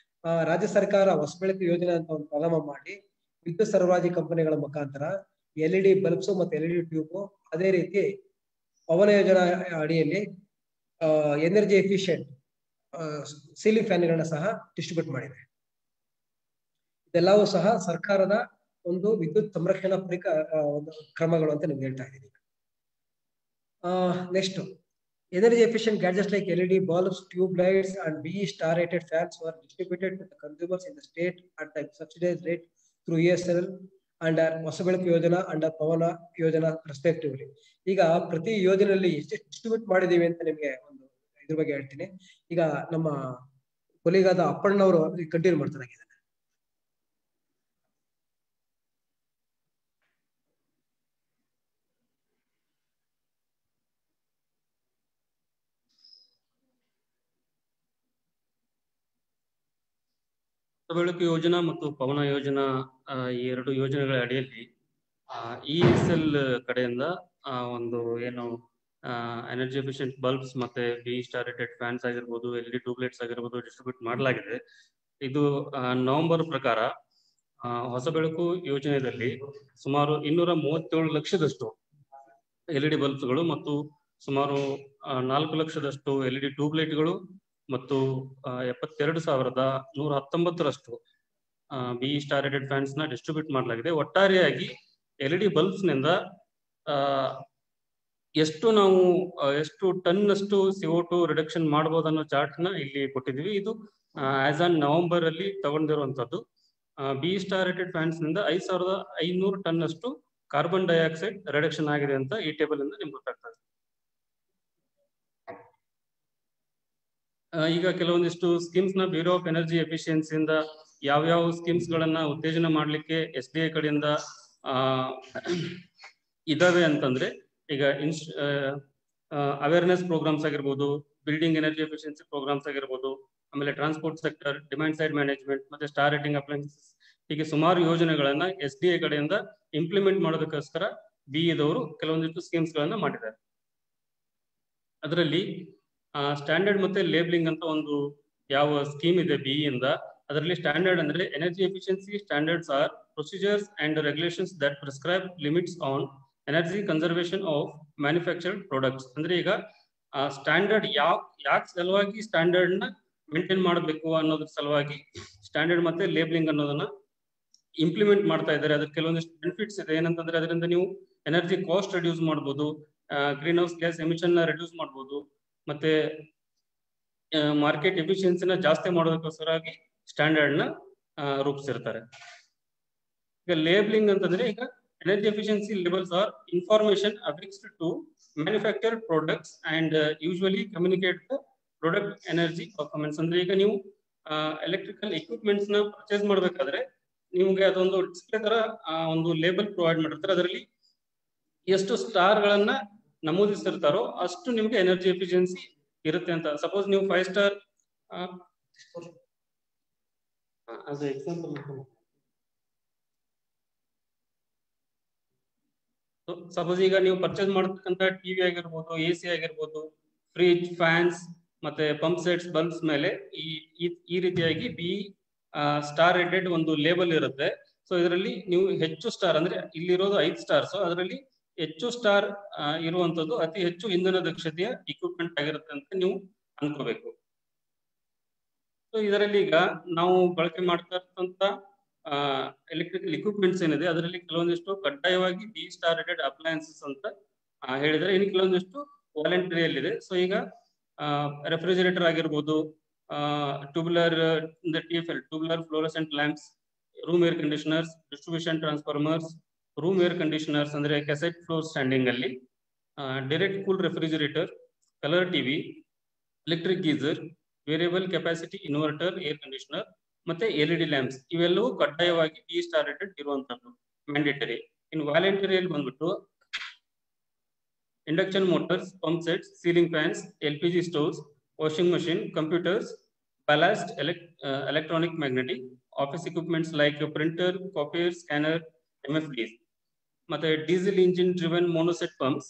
ರಾಜ್ಯ ಸರ್ಕಾರ ಹೊಸಬಳಕೆ ಯೋಜನೆ ಅಂತ ಒಂದು ಪ್ರಾರಂಭ ಮಾಡಿ ವಿದ್ಯುತ್ ಸರಬರಾಜು ಕಂಪನಿಗಳ ಮುಖಾಂತರ LED ಬಲ್ಬ್ಸ್ ಮತ್ತೆ LED ಟ್ಯೂಬ್ ಅದೇ ರೀತಿ ಪವನ ಯೋಜನಾ ಅಡಿಯಲ್ಲಿ ಎನರ್ಜಿ ಎಫಿಷಿಯಂಟ್ ಸೀಲಿಂಗ್ ಫ್ಯಾನ್ಗಳನ್ನ ಸಹ ಡಿಸ್ಟ್ರಿಬ್ಯೂಟ್ ಮಾಡಿದೆ. ಇದೆಲ್ಲವೂ ಸಹ ಸರ್ಕಾರದ ಒಂದು ವಿದ್ಯುತ್ ಸಂರಕ್ಷಣಾ ಒಂದು ಕ್ರಮಗಳು ಅಂತ ನಿಮ್ಗೆ ಹೇಳ್ತಾ ಇದ್ದೀನಿ. Next energy efficient gadgets like LED bulbs, tube lights and BE star rated fans were distributed to the consumers in the state at the subsidized rate through ESNL under ಹೊಸಬಳಕೆ Yojana under Pavana Yojana respectively. ಈಗ ಪ್ರತಿ ಯೋಜನೆಯಲ್ಲಿ ಎಷ್ಟು distribute ಮಾಡಿದೀವಿ ಅಂತ ನಿಮ್ಗೆ ಒಂದು ಇದ್ರ ಬಗ್ಗೆ ಹೇಳ್ತೀನಿ. ಈಗ ನಮ್ಮ ಕೊಲಿಗಾದ ಅಪ್ಪಣ್ಣವರು ಕಂಟಿನ್ಯೂ ಮಾಡ್ತಾರೆ. ಬೆಳಕು ಯೋಜನಾ ಮತ್ತು ಪವನ ಯೋಜನಾ ಈ ಎರಡು ಯೋಜನೆಗಳ ಅಡಿಯಲ್ಲಿ ESL ಕಡೆಯಿಂದ ಒಂದು ಏನು ಎನರ್ಜಿ ಎಫಿಷಿಯಂಟ್ ಬಲ್ಬ್ಸ್ ಮತ್ತೆ ಬಿ ಸ್ಟಾರ್ ರೇಟೆಡ್ ಫ್ಯಾನ್ಸ್ ಆಗಿರ್ಬೋದು, LED ಟ್ಯೂಬ್ಲೈಟ್ಸ್ ಆಗಿರ್ಬೋದು ಡಿಸ್ಟ್ರಿಬ್ಯೂಟ್ ಮಾಡಲಾಗಿದೆ. ಇದು ನವೆಂಬರ್ ಪ್ರಕಾರ ಹೊಸ ಬೆಳಕು ಯೋಜನೆಯಲ್ಲಿ ಸುಮಾರು 237 ಲಕ್ಷದಷ್ಟು LED ಬಲ್ಬ್ಸ್ಗಳು ಮತ್ತು ಸುಮಾರು 4 ಲಕ್ಷದಷ್ಟು LED ಟ್ಯೂಬ್ಲೈಟ್ಗಳು ಮತ್ತು 72,119ರಷ್ಟು ಬಿ ಸ್ಟಾರ್ ರೇಟೆಡ್ ಫ್ಯಾನ್ಸ್ ನ ಡಿಸ್ಟ್ರಿಬ್ಯೂಟ್ ಮಾಡಲಾಗಿದೆ. ಒಟ್ಟಾರೆಯಾಗಿ LED ಬಲ್ಬ್ಸ್ ನಿಂದ ಎಷ್ಟು ಟನ್ ಅಷ್ಟು CO2 ರಿಡಕ್ಷನ್ ಮಾಡಬಹುದು ಅನ್ನೋ ಚಾರ್ಟ್ ನ ಇಲ್ಲಿ ಕೊಟ್ಟಿದ್ವಿ. ಇದು ಆಸ್ ಆನ್ ನವೆಂಬರ್ ಅಲ್ಲಿ ತಗೊಂಡಿರುವಂತದ್ದು. ಬಿ ಸ್ಟಾರ್ ರೇಟೆಡ್ ಫ್ಯಾನ್ಸ್ ನಿಂದ 5,500 ಟನ್ ಅಷ್ಟು ಕಾರ್ಬನ್ ಡೈಆಕ್ಸೈಡ್ ರಿಡಕ್ಷನ್ ಆಗಿದೆ ಅಂತ ಈ ಟೇಬಲ್ ಇಂದ ನಿಮ್ಗೆ ಗೊತ್ತಾಗ್ತದೆ. ಈಗ ಕೆಲವೊಂದಿಷ್ಟು ಸ್ಕೀಮ್ಸ್ ನ ಬ್ಯೂರೋ ಆಫ್ ಎನರ್ಜಿ ಎಫಿಷಿಯನ್ಸಿಯಿಂದ ಯಾವ್ಯಾವ ಸ್ಕೀಮ್ಸ್ ಗಳನ್ನ ಉತ್ತೇಜನ ಮಾಡ್ಲಿಕ್ಕೆ SDA ಕಡೆಯಿಂದ ಇದಾವೆ ಅಂತಂದ್ರೆ, ಈಗ ಅವೇರ್ನೆಸ್ ಪ್ರೋಗ್ರಾಮ್ಸ್ ಆಗಿರ್ಬೋದು, ಬಿಲ್ಡಿಂಗ್ ಎನರ್ಜಿ ಎಫಿಷಿಯನ್ಸಿ ಪ್ರೋಗ್ರಾಮ್ಸ್ ಆಗಿರ್ಬೋದು, ಆಮೇಲೆ transport sector, demand side management ಮತ್ತೆ ಸ್ಟಾರ್ ರೇಟಿಂಗ್ ಅಪ್ಲೈನ್ಸಸ್, ಹೀಗೆ ಸುಮಾರು ಯೋಜನೆಗಳನ್ನ SDA ಕಡೆಯಿಂದ ಇಂಪ್ಲಿಮೆಂಟ್ ಮಾಡೋದಕ್ಕೋಸ್ಕರ BE ದವರು ಕೆಲವೊಂದಿಷ್ಟು ಸ್ಕೀಮ್ಸ್ ಗಳನ್ನ ಮಾಡಿದ್ದಾರೆ. ಅದರಲ್ಲಿ ಸ್ಟ್ಯಾಂಡರ್ಡ್ ಮತ್ತೆ ಲೇಬ್ಲಿಂಗ್ ಅಂತ ಒಂದು ಯಾವ ಸ್ಕೀಮ್ ಇದೆ BE ಇಂದ. ಅದರಲ್ಲಿ ಸ್ಟ್ಯಾಂಡರ್ಡ್ ಅಂದ್ರೆ energy efficiency standards are procedures and regulations that prescribe limits on energy conservation of manufactured products. ಅಂದ್ರೆ ಈಗ ಸ್ಟ್ಯಾಂಡರ್ಡ್ ಯಾಕೆ ಸಲುವಾಗಿ ಸ್ಟ್ಯಾಂಡರ್ಡ್ ನ ಮೇಂಟೈನ್ ಮಾಡಬೇಕು ಅನ್ನೋದ್ರ ಸಲುವಾಗಿ ಸ್ಟ್ಯಾಂಡರ್ಡ್ ಮತ್ತೆ ಲೇಬ್ಲಿಂಗ್ ಅನ್ನೋದನ್ನ ಇಂಪ್ಲಿಮೆಂಟ್ ಮಾಡ್ತಾ ಇದ್ದಾರೆ. ಅದಕ್ಕೆ ಕೆಲವೊಂದಿಷ್ಟು ಬೆನಿಫಿಟ್ಸ್ ಇದೆ. ಏನಂತಂದ್ರೆ ಅದರಿಂದ ನೀವು ಎನರ್ಜಿ ಕಾಸ್ಟ್ ರೆಡ್ಯೂಸ್ ಮಾಡ್ಬೋದು, ಗ್ರೀನ್ ಹೌಸ್ ಗ್ಯಾಸ್ ಎಮಿಷನ್ ನ ರೆಡ್ಯೂಸ್ ಮಾಡ್ಬೋದು, ಮತ್ತೆ ಮಾರ್ಕೆಟ್ ಎಫಿಷಿಯನ್ಸಿನ ಜಾಸ್ತಿ ಮಾಡೋದಕ್ಕೋಸ್ಕರವಾಗಿ ಸ್ಟ್ಯಾಂಡರ್ಡ್ ನ ರೂಪಿಸಿರ್ತಾರೆ. ಈಗ ಲೇಬ್ಲಿಂಗ್ ಅಂತಂದ್ರೆ, ಈಗ energy efficiency levels are information affixed to manufactured products and usually communicate the product energy performance. ಅಂದ್ರೆ ಈಗ ನೀವು ಎಲೆಕ್ಟ್ರಿಕಲ್ ಎಕ್ವಿಪ್ಮೆಂಟ್ಸ್ ನ ಪರ್ಚೇಸ್ ಮಾಡ್ಬೇಕಾದ್ರೆ ನಿಮ್ಗೆ ಅದೊಂದು ಡಿಸ್ಪ್ಲೇ ತರ ಒಂದು ಲೇಬಲ್ ಪ್ರೊವೈಡ್ ಮಾಡಿರ್ತಾರೆ. ಅದರಲ್ಲಿ ಎಷ್ಟು ಸ್ಟಾರ್ ಗಳನ್ನ ನಮೂದಿಸಿರ್ತಾರೋ ಅಷ್ಟು ನಿಮ್ಗೆ ಎನರ್ಜಿ ಎಫಿಷಿಯನ್ಸಿ ಇರುತ್ತೆ ಅಂತ. ಸಪೋಸ್ ನೀವು 5 star as an example, suppose ಈಗ ನೀವು ಪರ್ಚೇಸ್ ಮಾಡತಕ್ಕಂತ ಟಿವಿ ಆಗಿರ್ಬೋದು, AC ಆಗಿರ್ಬೋದು, ಫ್ರಿಜ್, ಫ್ಯಾನ್ಸ್ ಮತ್ತೆ ಪಂಪ್ ಸೆಟ್ಸ್, ಬಲ್ಬ್ಸ್ ಮೇಲೆ ಈ ರೀತಿಯಾಗಿ ಬಿ ಸ್ಟಾರ್ ರೇಟೆಡ್ ಒಂದು ಲೇಬಲ್ ಇರುತ್ತೆ. ಸೊ ಇದರಲ್ಲಿ ನೀವು ಹೆಚ್ಚು ಸ್ಟಾರ್ ಅಂದ್ರೆ ಇಲ್ಲಿರೋದು 5 ಸ್ಟಾರ್ಸ್, ಅದರಲ್ಲಿ ಹೆಚ್ಚು ಸ್ಟಾರ್ ಇರುವಂತದ್ದು ಅತಿ ಹೆಚ್ಚು ಇಂಧನ ದಕ್ಷತೆಯ ಇಕ್ವಿಪ್ಮೆಂಟ್ ಆಗಿರುತ್ತೆ ಅಂತ ನೀವು ಅನ್ಕೋಬೇಕು. ಸೊ ಇದರಲ್ಲಿ ಈಗ ನಾವು ಬಳಕೆ ಮಾಡ್ತಾ ಇರ್ತಂತ ಎಲೆಕ್ಟ್ರಿಕಲ್ ಇಕ್ವಿಪ್ಮೆಂಟ್ಸ್ ಏನಿದೆ ಅದರಲ್ಲಿ ಕೆಲವೊಂದಿಷ್ಟು ಕಡ್ಡಾಯವಾಗಿ ಬಿ ಸ್ಟಾರ್ ರೇಟೆಡ್ ಅಪ್ಲಯನ್ಸಸ್ ಅಂತ ಹೇಳಿದ್ರೆ, ಇನ್ನು ಕೆಲವೊಂದಿಷ್ಟು ವಾಲಂಟರಿಯಲ್ಲಿದೆ. ಸೊ ಈಗ ರೆಫ್ರಿಜರೇಟರ್ ಆಗಿರ್ಬೋದು, tubular TFL tubular fluorescent lamps, room air conditioners, distribution transformers, room air conditioners ಅಂದ್ರೆ ಕೆಸೆಟ್ ಫ್ಲೋರ್ ಸ್ಟ್ಯಾಂಡಿಂಗ್ ಅಲ್ಲಿ, direct cool refrigerator, colour TV, electric geyser, variable capacity inverter air conditioner ಮತ್ತೆ LED ಲ್ಯಾಂಪ್ಸ್ ಇವೆಲ್ಲವೂ ಕಡ್ಡಾಯವಾಗಿ be star rated ಇರುವಂತದ್ದು, mandatory. In ವಾಲಂಟರಿಯಲ್ಲಿ ಬಂದ್ಬಿಟ್ಟು induction motors, pump sets, ceiling fans, LPG stoves, washing machine, computers, ballast electronic magnetic, office equipments like printer, copier, scanner, MFDs, ಮತ್ತೆ diesel engine driven monoset pumps,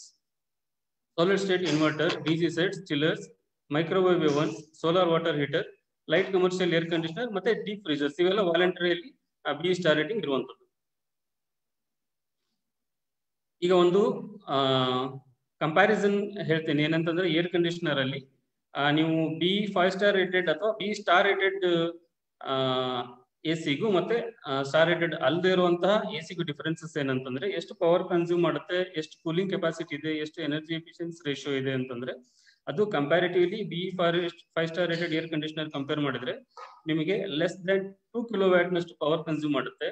solid state inverter, DC sets, chillers, microwave ovens, solar water heater, light commercial air conditioner ಮತ್ತೆ deep freezers ಇವೆಲ್ಲ ವಾಲಂಟರಿಯಲ್ಲಿ B star rating ಇರುವಂತದ್ದು. ಈಗ ಒಂದು comparison ಹೇಳ್ತೀನಿ. ಏನಂತಂದ್ರೆ air conditioner ಅಲ್ಲಿ ನೀವು ಬಿ 5 ಸ್ಟಾರ್ ರೇಟೆಡ್ ಅಥವಾ ಬಿ ಸ್ಟಾರ್ ರೇಟೆಡ್ AC-ಗೂ ಮತ್ತೆ ಸ್ಟಾರ್ ರೇಟೆಡ್ ಅಲ್ಲದೆ ಇರುವಂತಹ AC-ಗೂ ಡಿಫರೆನ್ಸಸ್ ಏನಂತಂದ್ರೆ, ಎಷ್ಟು ಪವರ್ ಕನ್ಸ್ಯೂಮ್ ಮಾಡುತ್ತೆ, ಎಷ್ಟು ಕೂಲಿಂಗ್ ಕೆಪಾಸಿಟಿ ಇದೆ, ಎಷ್ಟು ಎನರ್ಜಿ ಎಫಿಷಿಯನ್ಸಿ ರೇಷಿಯೋ ಇದೆ ಅಂತಂದ್ರೆ, ಅದು comparatively B 5 star rated air conditioner compare ಮಾಡಿದ್ರೆ ನಿಮಗೆ ಲೆಸ್ ದನ್ 2 ಕಿಲೋವ್ಯಾಟ್ ನಷ್ಟು ಪವರ್ ಕನ್ಸ್ಯೂಮ್ ಮಾಡುತ್ತೆ.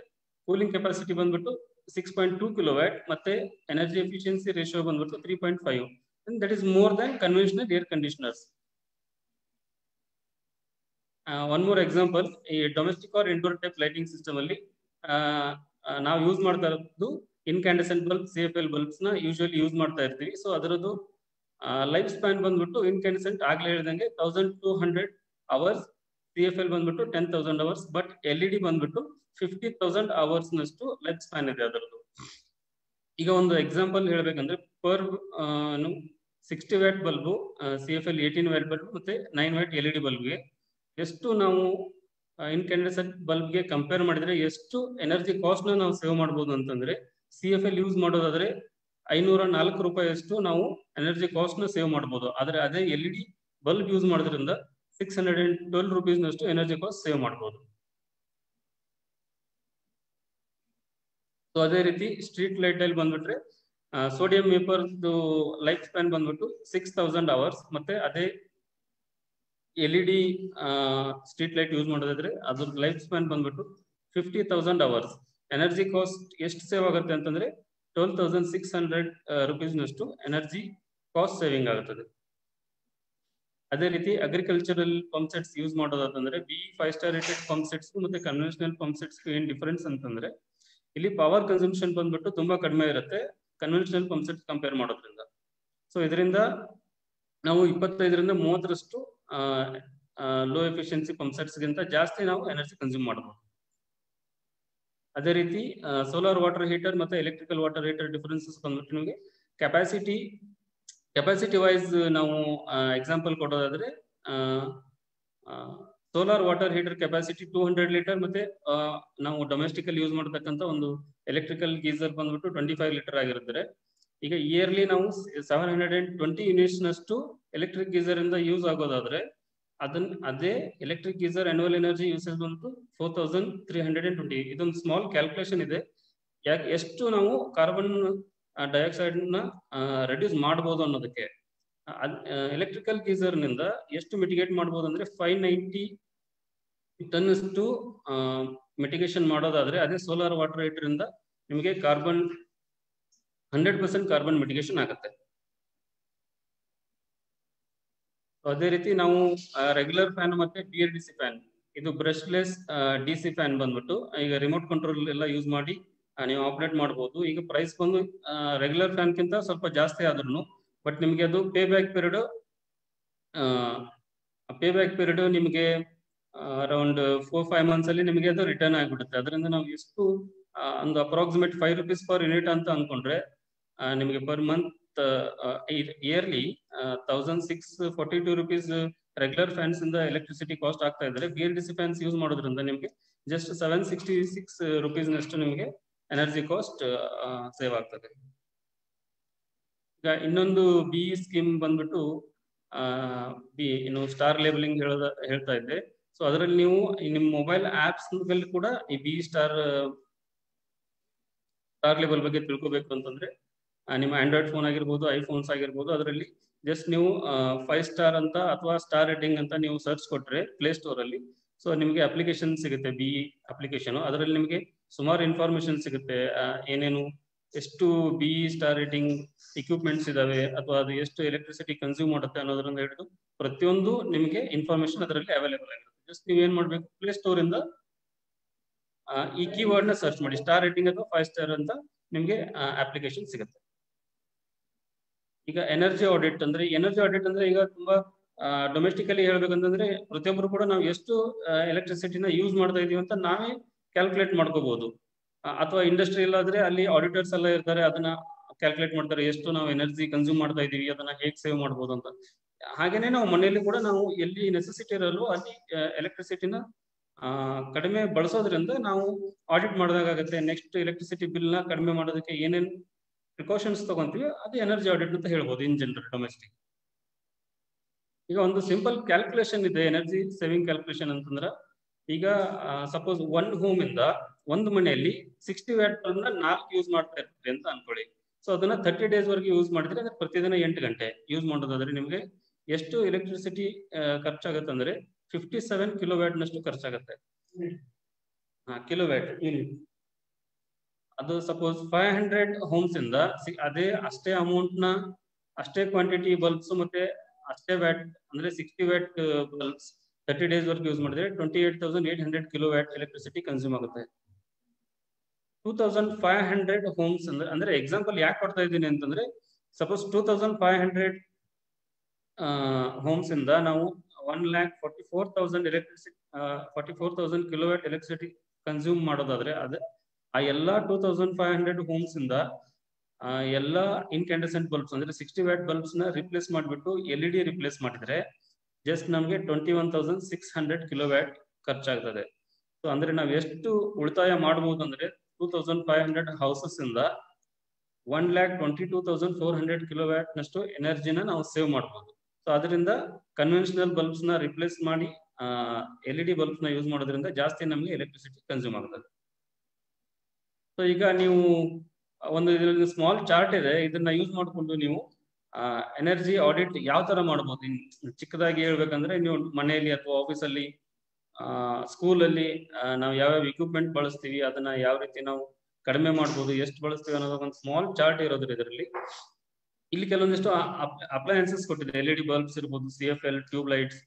ಕೂಲಿಂಗ್ ಕೆಪಾಸಿಟಿ ಬಂದ್ಬಿಟ್ಟು 6.2 ಕಿಲೋವ್ಯಾಟ್ ಮತ್ತೆ ಎನರ್ಜಿ ಎಫಿಷಿಯನ್ಸಿ ರೇಷಿಯೋ ಬಂದ್ಬಿಟ್ಟು 3.5. That is more than conventional air conditioners. One more example, ಈ domestic or indoor type lighting system ಅಲ್ಲಿ ನಾವು ಯೂಸ್ ಮಾಡ್ತಾ ಇರೋದು ಇನ್ಕ್ಯಾಂಡೆಸೆಂಟ್ ಬಲ್ಬ್, CFL ಬಲ್ಬ್ಸ್ ನ ಯೂಶುವಲಿ ಯೂಸ್ ಮಾಡ್ತಾ ಇರ್ತೀವಿ. ಸೊ ಅದರದ್ದು ಲೈಫ್ ಸ್ಪ್ಯಾನ್ ಬಂದ್ಬಿಟ್ಟು ಇನ್ಕ್ಯಾಂಡೆಸೆಂಟ್ ಆಗ್ಲೇ ಹೇಳಿದಂಗೆ 1200 ಅವರ್ಸ್, CFL ಬಂದ್ಬಿಟ್ಟು 10,000 ಅವರ್ಸ್, ಬಟ್ LED ಬಂದ್ಬಿಟ್ಟು 50,000 ಅವರ್ಸ್ ನಷ್ಟು ಲೈಫ್ ಸ್ಪ್ಯಾನ್ ಇದೆ ಅದರದ್ದು. ಈಗ ಒಂದು ಎಕ್ಸಾಂಪಲ್ ಹೇಳ್ಬೇಕಂದ್ರೆ per 60 watt bulb CFL 18 watt bulb ಮತ್ತೆ 9 ವ್ಯಾಟ್ LED ಬಲ್ಬ್ಗೆ ಎಷ್ಟು ನಾವು ಇನ್ಕ್ಯಾಂಡೆಸೆಂಟ್ ಬಲ್ಬ್ಗೆ ಕಂಪೇರ್ ಮಾಡಿದ್ರೆ ಎಷ್ಟು ಎನರ್ಜಿ ಕಾಸ್ಟ್ ನ ನಾವು ಸೇವ್ ಮಾಡಬಹುದು ಅಂತಂದ್ರೆ, CFL ಯೂಸ್ ಮಾಡೋದಾದ್ರೆ 504 ರೂಪಾಯಿಯಷ್ಟು ನಾವು ಎನರ್ಜಿ ಕಾಸ್ಟ್ ನ ಸೇವ್ ಮಾಡಬಹುದು. ಆದ್ರೆ ಅದೇ LED ಬಲ್ಬ್ ಯೂಸ್ ಮಾಡೋದ್ರಿಂದ 612 rupees ನಷ್ಟು ಎನರ್ಜಿ ಕಾಸ್ಟ್ ಸೇವ್ ಮಾಡಬಹುದು. ಸೊ ಅದೇ ರೀತಿ ಸ್ಟ್ರೀಟ್ ಲೈಟ್ ಅಲ್ಲಿ ಬಂದ್ಬಿಟ್ರೆ ಸೋಡಿಯಂ ವೇಪರ್ ಲೈಫ್ ಸ್ಪ್ಯಾನ್ ಬಂದ್ಬಿಟ್ಟು 6000 ಅವರ್ಸ್, ಮತ್ತೆ ಅದೇ LED ಸ್ಟ್ರೀಟ್ ಲೈಟ್ ಯೂಸ್ ಮಾಡೋದಾದ್ರೆ ಅದ್ರ ಲೈಫ್ ಸ್ಪ್ಯಾನ್ ಬಂದ್ಬಿಟ್ಟು 50,000 ಅವರ್ಸ್. ಎನರ್ಜಿ ಕಾಸ್ಟ್ ಎಷ್ಟು ಸೇವ್ ಆಗುತ್ತೆ ಅಂತಂದ್ರೆ 12,600 rupees ನಷ್ಟು ಎನರ್ಜಿ ಕಾಸ್ಟ್ ಸೇವಿಂಗ್ ಆಗುತ್ತದೆ. ಅದೇ ರೀತಿ ಅಗ್ರಿಕಲ್ಚರಲ್ ಪಂಪ್ ಸೆಟ್ಸ್ ಯೂಸ್ ಮಾಡೋದಂದ್ರೆ BE 5 star rated pump sets ಮತ್ತೆ ಕನ್ವೆನ್ಷನಲ್ ಪಂಪ್ ಸೆಟ್ಸ್ ಏನ್ ಡಿಫರೆನ್ಸ್ ಅಂತಂದ್ರೆ, ಇಲ್ಲಿ ಪವರ್ ಕನ್ಸಂಪ್ಷನ್ ಬಂದ್ಬಿಟ್ಟು ತುಂಬಾ ಕಡಿಮೆ ಇರುತ್ತೆ ಕನ್ವೆನ್ಷನಲ್ ಪಂಪ್ ಸೆಟ್ ಕಂಪೇರ್ ಮಾಡೋದ್ರಿಂದ. ಸೊ ಇದರಿಂದ ನಾವು 25ರಿಂದ 30ರಷ್ಟು ಲೋ ಎಫಿಷಿಯನ್ಸಿ ಪಂಪ್ ಸೆಟ್ಸ್ ಗಿಂತ ಜಾಸ್ತಿ ನಾವು ಎನರ್ಜಿ ಕನ್ಸ್ಯೂಮ್ ಮಾಡಬಹುದು. ಅದೇ ರೀತಿ ಸೋಲಾರ್ ವಾಟರ್ ಹೀಟರ್ ಮತ್ತೆ ಎಲೆಕ್ಟ್ರಿಕಲ್ ವಾಟರ್ ಹೀಟರ್ ಡಿಫರೆನ್ಸಸ್ ಬಂದ್ಬಿಟ್ಟು ನಿಮಗೆ ಕೆಪಾಸಿಟಿ ವೈಸ್ ನಾವು ಎಕ್ಸಾಂಪಲ್ ಕೊಡೋದಾದ್ರೆ solar water heater capacity 200 litre ಮತ್ತೆ ನಾವು ಡೊಮೆಸ್ಟಿಕ್ ಅಲ್ಲಿ ಯೂಸ್ ಮಾಡತಕ್ಕಂತ ಒಂದು ಎಲೆಕ್ಟ್ರಿಕಲ್ ಗೀಸರ್ ಬಂದ್ಬಿಟ್ಟು 25 ಲೀಟರ್ ಆಗಿರುತ್ತೆ. ಈಗ ಇಯರ್ಲಿ ನಾವು 720 ಯೂನಿಟ್ಸ್ ನಷ್ಟು ಎಲೆಕ್ಟ್ರಿಕ್ ಗೀಸರ್ ಇಂದ ಯೂಸ್ ಆಗೋದಾದ್ರೆ ಅದೇ electric geyser annual energy usage ಬಂದ್ಬಿಟ್ಟು 4320. ಇದೊಂದು ಸ್ಮಾಲ್ ಕ್ಯಾಲ್ಕುಲೇಷನ್ ಇದೆ, ಯಾಕೆ ಎಷ್ಟು ನಾವು ಕಾರ್ಬನ್ ಡೈಆಕ್ಸೈಡ್ ನ ರೆಡ್ಯೂಸ್ ಮಾಡಬಹುದು ಅನ್ನೋದಕ್ಕೆ. ಎಲೆಕ್ಟ್ರಿಕಲ್ ಗೀಸರ್ ನಿಂದ ಎಷ್ಟು ಮಿಟಿಗೇಟ್ ಮಾಡಬಹುದು ಅಂದ್ರೆ 590 ಟನ್ ಅಷ್ಟು ಮಿಟಿಗೇಷನ್ ಮಾಡೋದಾದ್ರೆ, ಅದೇ ಸೋಲಾರ್ ವಾಟರ್ ಹೀಟರ್ ಇಂದ ನಿಮಗೆ 100% ಕಾರ್ಬನ್ ಮಿಟಿಗೇಷನ್ ಆಗುತ್ತೆ. ಅದೇ ರೀತಿ ನಾವು ರೆಗ್ಯುಲರ್ ಫ್ಯಾನ್ ಮತ್ತೆ BLDC ಫ್ಯಾನ್, ಇದು ಬ್ರಷ್ಲೆಸ್ DC ಫ್ಯಾನ್ ಬಂದ್ಬಿಟ್ಟು ಈಗ ರಿಮೋಟ್ ಕಂಟ್ರೋಲ್ ಎಲ್ಲ ಯೂಸ್ ಮಾಡಿ ನೀವು ಆಪರೇಟ್ ಮಾಡಬಹುದು. ಈಗ ಪ್ರೈಸ್ ಬಂದು ರೆಗ್ಯುಲರ್ ಫ್ಯಾನ್ ಗಿಂತ ಸ್ವಲ್ಪ ಜಾಸ್ತಿ ಆದ್ರೂ ಬಟ್ ನಿಮಗೆ ಅದು ಪೇ ಬ್ಯಾಕ್ ಪೀರಿಯಡ್ ನಿಮಗೆ ಅರೌಂಡ್ 4-5 ಮಂತ್ಸ್ ಅಲ್ಲಿ ನಿಮಗೆ ಅದು ರಿಟರ್ನ್ ಆಗಿಬಿಡುತ್ತೆ. ಅದರಿಂದ ನಾವು ಎಷ್ಟು ಒಂದು ಅಪ್ರಾಕ್ಸಿಮೇಟ್ 5 rupees ಪರ್ ಯೂನಿಟ್ ಅಂತ ಅನ್ಕೊಂಡ್ರೆ ನಿಮಗೆ per month yearly 1642 rupees regular fans ಇಂದ ಎಲೆಕ್ಟ್ರಿಸಿಟಿ ಕಾಸ್ಟ್ ಆಗ್ತಾ ಇದ್ರೆ, BLDC ಫ್ಯಾನ್ಸ್ ಯೂಸ್ ಮಾಡೋದ್ರಿಂದ ನಿಮಗೆ ಜಸ್ಟ್ 766 rupees ನಷ್ಟು ನಿಮಗೆ ಎನರ್ಜಿ ಕಾಸ್ಟ್ ಸೇವ್ ಆಗ್ತದೆ. ಈಗ ಇನ್ನೊಂದು BE ಸ್ಕೀಮ್ ಬಂದ್ಬಿಟ್ಟು ಇನ್ನು ಸ್ಟಾರ್ ಲೇಬಲಿಂಗ್ ಹೇಳ್ತಾ ಇದ್ದೆ. ಸೊ ಅದರಲ್ಲಿ ನೀವು ನಿಮ್ಮ ಮೊಬೈಲ್ ಆಪ್ಸ್ ಕೂಡ ಈ BE ಸ್ಟಾರ್ ಲೇಬಲ್ ಬಗ್ಗೆ ತಿಳ್ಕೊಬೇಕು ಅಂತಂದ್ರೆ, ನಿಮ್ಮ ಆಂಡ್ರಾಯ್ಡ್ ಫೋನ್ ಆಗಿರ್ಬೋದು, ಐಫೋನ್ಸ್ ಆಗಿರ್ಬೋದು, ಅದರಲ್ಲಿ ಜಸ್ಟ್ ನೀವು 5 ಸ್ಟಾರ್ ಅಂತ ಅಥವಾ ಸ್ಟಾರ್ ರೇಟಿಂಗ್ ಅಂತ ನೀವು ಸರ್ಚ್ ಕೊಟ್ರೆ ಪ್ಲೇ ಸ್ಟೋರ್ ಅಲ್ಲಿ, ಸೊ ನಿಮಗೆ ಅಪ್ಲಿಕೇಶನ್ ಸಿಗುತ್ತೆ BE ಅಪ್ಲಿಕೇಶನ್. ಅದರಲ್ಲಿ ನಿಮಗೆ ಸುಮಾರು ಇನ್ಫಾರ್ಮೇಶನ್ ಸಿಗುತ್ತೆ, ಏನೇನು ಎಷ್ಟು BE ಸ್ಟಾರ್ ರೇಟಿಂಗ್ ಇಕ್ವಿಪ್ಮೆಂಟ್ಸ್ ಇದಾವೆ ಅಥವಾ ಅದು ಎಷ್ಟು ಎಲೆಕ್ಟ್ರಿಸಿಟಿ ಕನ್ಸ್ಯೂಮ್ ಮಾಡುತ್ತೆ ಅನ್ನೋದ್ರಿಂದ ಹಿಡಿದು ಪ್ರತಿಯೊಂದು ನಿಮಗೆ ಇನ್ಫಾರ್ಮೇಶನ್ ಅದರಲ್ಲಿ ಅವೈಲೇಬಲ್ ಆಗಿರುತ್ತೆ. ಜಸ್ಟ್ ನೀವು ಏನ್ ಮಾಡ್ಬೇಕು, ಪ್ಲೇ ಸ್ಟೋರ್ ಇಂದ ಈ ಕೀವರ್ಡ್ ನ ಸರ್ಚ್ ಮಾಡಿ, ಸ್ಟಾರ್ ರೇಟಿಂಗ್ ಅಥವಾ 5 ಸ್ಟಾರ್ ಅಂತ ನಿಮಗೆ ಅಪ್ಲಿಕೇಶನ್ ಸಿಗುತ್ತೆ. ಈಗ ಎನರ್ಜಿ ಆಡಿಟ್ ಅಂದ್ರೆ ಈಗ ತುಂಬಾ ಡೊಮೆಸ್ಟಿಕಲಿ ಹೇಳ್ಬೇಕಂತಂದ್ರೆ ಪ್ರತಿಯೊಬ್ಬರು ಕೂಡ ನಾವು ಎಷ್ಟು ಎಲೆಕ್ಟ್ರಿಸಿಟಿನ ಯೂಸ್ ಮಾಡ್ತಾ ಇದೀವಿ ಅಂತ ನಾವೇ ಕ್ಯಾಲ್ಕುಲೇಟ್ ಮಾಡ್ಕೋಬಹುದು. ಅಥವಾ ಇಂಡಸ್ಟ್ರಿಯಲ್ ಆದ್ರೆ ಅಲ್ಲಿ ಆಡಿಟರ್ಸ್ ಎಲ್ಲ ಇರ್ತಾರೆ, ಅದನ್ನ ಕ್ಯಾಲ್ಕುಲೇಟ್ ಮಾಡ್ತಾರೆ ಎಷ್ಟು ನಾವು ಎನರ್ಜಿ ಕನ್ಸ್ಯೂಮ್ ಮಾಡ್ತಾ ಇದೀವಿ, ಅದನ್ನ ಹೇಗೆ ಸೇವ್ ಮಾಡ್ಬೋದು ಅಂತ. ಹಾಗೇನೆ ನಾವು ಮನೆಯಲ್ಲಿ ಕೂಡ ನಾವು ಎಲ್ಲಿ ನೆಸೆಸಿಟಿ ಇರಲ್ಲೋ ಅಲ್ಲಿ ಎಲೆಕ್ಟ್ರಿಸಿಟಿನ ಕಡಿಮೆ ಬಳಸೋದ್ರಿಂದ ನಾವು ಆಡಿಟ್ ಮಾಡಿದಾಗುತ್ತೆ. ನೆಕ್ಸ್ಟ್ ಎಲೆಕ್ಟ್ರಿಸಿಟಿ ಬಿಲ್ ನ ಕಡಿಮೆ ಮಾಡೋದಕ್ಕೆ ಏನೇನು ಪ್ರಿಕಾಷನ್ಸ್ ತಗೊಂತೀವಿ ಅದು ಎನರ್ಜಿ ಆಡಿಟ್ ಅಂತ ಹೇಳ್ಬೋದು ಇನ್ ಜನರಲ್ ಡೊಮೆಸ್ಟಿಕ್. ಈಗ ಒಂದು ಸಿಂಪಲ್ ಕ್ಯಾಲ್ಕುಲೇಷನ್ ಇದೆ ಎನರ್ಜಿ ಸೇವಿಂಗ್ ಕ್ಯಾಲ್ಕುಲೇಷನ್ ಅಂತಂದ್ರೆ, ಈಗ ಸಪೋಸ್ ಒಂದು ಮನೆಯಲ್ಲಿ 60 ವ್ಯಾಟ್ ಬಲ್ಬ್ನ 4 ಯೂಸ್ ಮಾಡ್ತಾ ಇರ್ತೀವಿ ಅಂತ ಅನ್ಕೊಳ್ಳಿ. ಸೊ ಅದನ್ನ 30 days ವರೆಗೆ ಯೂಸ್ ಮಾಡಿದ್ರೆ ಅಂದ್ರೆ ಪ್ರತಿದಿನ 8 ಗಂಟೆ ಯೂಸ್ ಮಾಡೋದಾದ್ರೆ ನಿಮಗೆ ಎಷ್ಟು ಎಲೆಕ್ಟ್ರಿಸಿಟಿ ಖರ್ಚಾಗುತ್ತೆ ಅಂದ್ರೆ 57 ಕಿಲೋವ್ಯಾಟ್ ನಷ್ಟು ಖರ್ಚಾಗುತ್ತೆ. Kilowatt unit. ಅದು ಸಪೋಸ್ 500 ಹೋಮ್ಸ್ ಇಂದ ಅಷ್ಟೇ ಅಮೌಂಟ್ ನ ಅಷ್ಟೇ ಕ್ವಾಂಟಿಟಿ ಬಲ್ಬ್ಸ್ ಮತ್ತೆ ಅಷ್ಟೇ ವ್ಯಾಟ್ ಅಂದ್ರೆ 60 watt bulbs 30 days work use ಮಾಡಿದ್ರೆ 28,800 ಕಿಲೋವ್ಯಾಟ್ ಎಲೆಕ್ಟ್ರಿಸಿಟಿ ಕನ್ಸ್ಯೂಮ್ ಆಗುತ್ತೆ. 2,500 ಹೋಮ್ಸ್ ಅಂದ್ರೆ ಎಕ್ಸಾಂಪಲ್ ಯಾಕೆ ಕೊಡ್ತಾ ಇದ್ದೀನಿ ಅಂತಂದ್ರೆ, ಸಪೋಸ್ 2,500 ಹೋಮ್ಸ್ ಇಂದ ನಾವು 1,44,000 ಎಲೆಕ್ಟ್ರಿಸಿಟಿ 44,000 ಕಿಲೋವ್ಯಾಟ್ ಎಲೆಕ್ಟ್ರಿಸಿಟಿ ಕನ್ಸ್ಯೂಮ್ ಮಾಡೋದಾದ್ರೆ ಆ ಎಲ್ಲಾ 2,500 ಹೋಮ್ಸ್ ಇಂದ ಎಲ್ಲ ಇನ್ಕ್ಯಾಂಡೆಸೆಂಟ್ ಬಲ್ಬ್ಸ್ ಅಂದ್ರೆ 60 ವ್ಯಾಟ್ ಬಲ್ಬ್ಸ್ ನ ರಿಪ್ಲೇಸ್ ಮಾಡಿಬಿಟ್ಟು LED ರಿಪ್ಲೇಸ್ ಮಾಡಿದ್ರೆ ಜಸ್ಟ್ ನಮಗೆ 21,600 ಕಿಲೋವ್ಯಾಟ್ ಖರ್ಚಾಗ್ತದೆ. ಸೊ ಅಂದ್ರೆ ನಾವು ಎಷ್ಟು ಉಳಿತಾಯ ಮಾಡಬಹುದು ಅಂದ್ರೆ 2,500 ಹೌಸಸ್ ಇಂದ 1,22,400 ಕಿಲೋವ್ಯಾಟ್ ನಷ್ಟು ಎನರ್ಜಿನ ನಾವು ಸೇವ್ ಮಾಡಬಹುದು. ಸೊ ಅದರಿಂದ ಕನ್ವೆನ್ಷನಲ್ ಬಲ್ಬ್ಸ್ ನ ರಿಪ್ಲೇಸ್ ಮಾಡಿ LED ಬಲ್ಬ್ಸ್ ನ ಯೂಸ್ ಮಾಡೋದ್ರಿಂದ ಜಾಸ್ತಿ ನಮಗೆ ಎಲೆಕ್ಟ್ರಿಸಿಟಿ ಕನ್ಸ್ಯೂಮ್ ಆಗ್ತದೆ. ಸೊ ಈಗ ನೀವು ಒಂದು ಇದರಲ್ಲಿ ಸ್ಮಾಲ್ ಚಾರ್ಟ್ ಇದೆ, ಇದನ್ನ ಯೂಸ್ ಮಾಡಿಕೊಂಡು ನೀವು ಎನರ್ಜಿ ಆಡಿಟ್ ಯಾವ ತರ ಮಾಡಬಹುದು. ಚಿಕ್ಕದಾಗಿ ಹೇಳ್ಬೇಕಂದ್ರೆ ನೀವು ಮನೆಯಲ್ಲಿ ಅಥವಾ ಆಫೀಸಲ್ಲಿ ಸ್ಕೂಲಲ್ಲಿ ನಾವು ಯಾವ್ಯಾವ ಇಕ್ವಿಪ್ಮೆಂಟ್ ಬಳಸ್ತೀವಿ ಅದನ್ನ ಯಾವ ರೀತಿ ನಾವು ಕಡಿಮೆ ಮಾಡ್ಬೋದು, ಎಷ್ಟು ಬಳಸ್ತೀವಿ ಅನ್ನೋದು ಒಂದು ಸ್ಮಾಲ್ ಚಾರ್ಟ್ ಇರೋದ್ರ ಇದರಲ್ಲಿ. ಇಲ್ಲಿ ಕೆಲವೊಂದಿಷ್ಟು ಅಪ್ಲಯನ್ಸಸ್ ಕೊಟ್ಟಿದೆ, LED ಬಲ್ಬ್ಸ್ ಇರ್ಬೋದು, CFL ಟ್ಯೂಬ್ ಲೈಟ್ಸ್,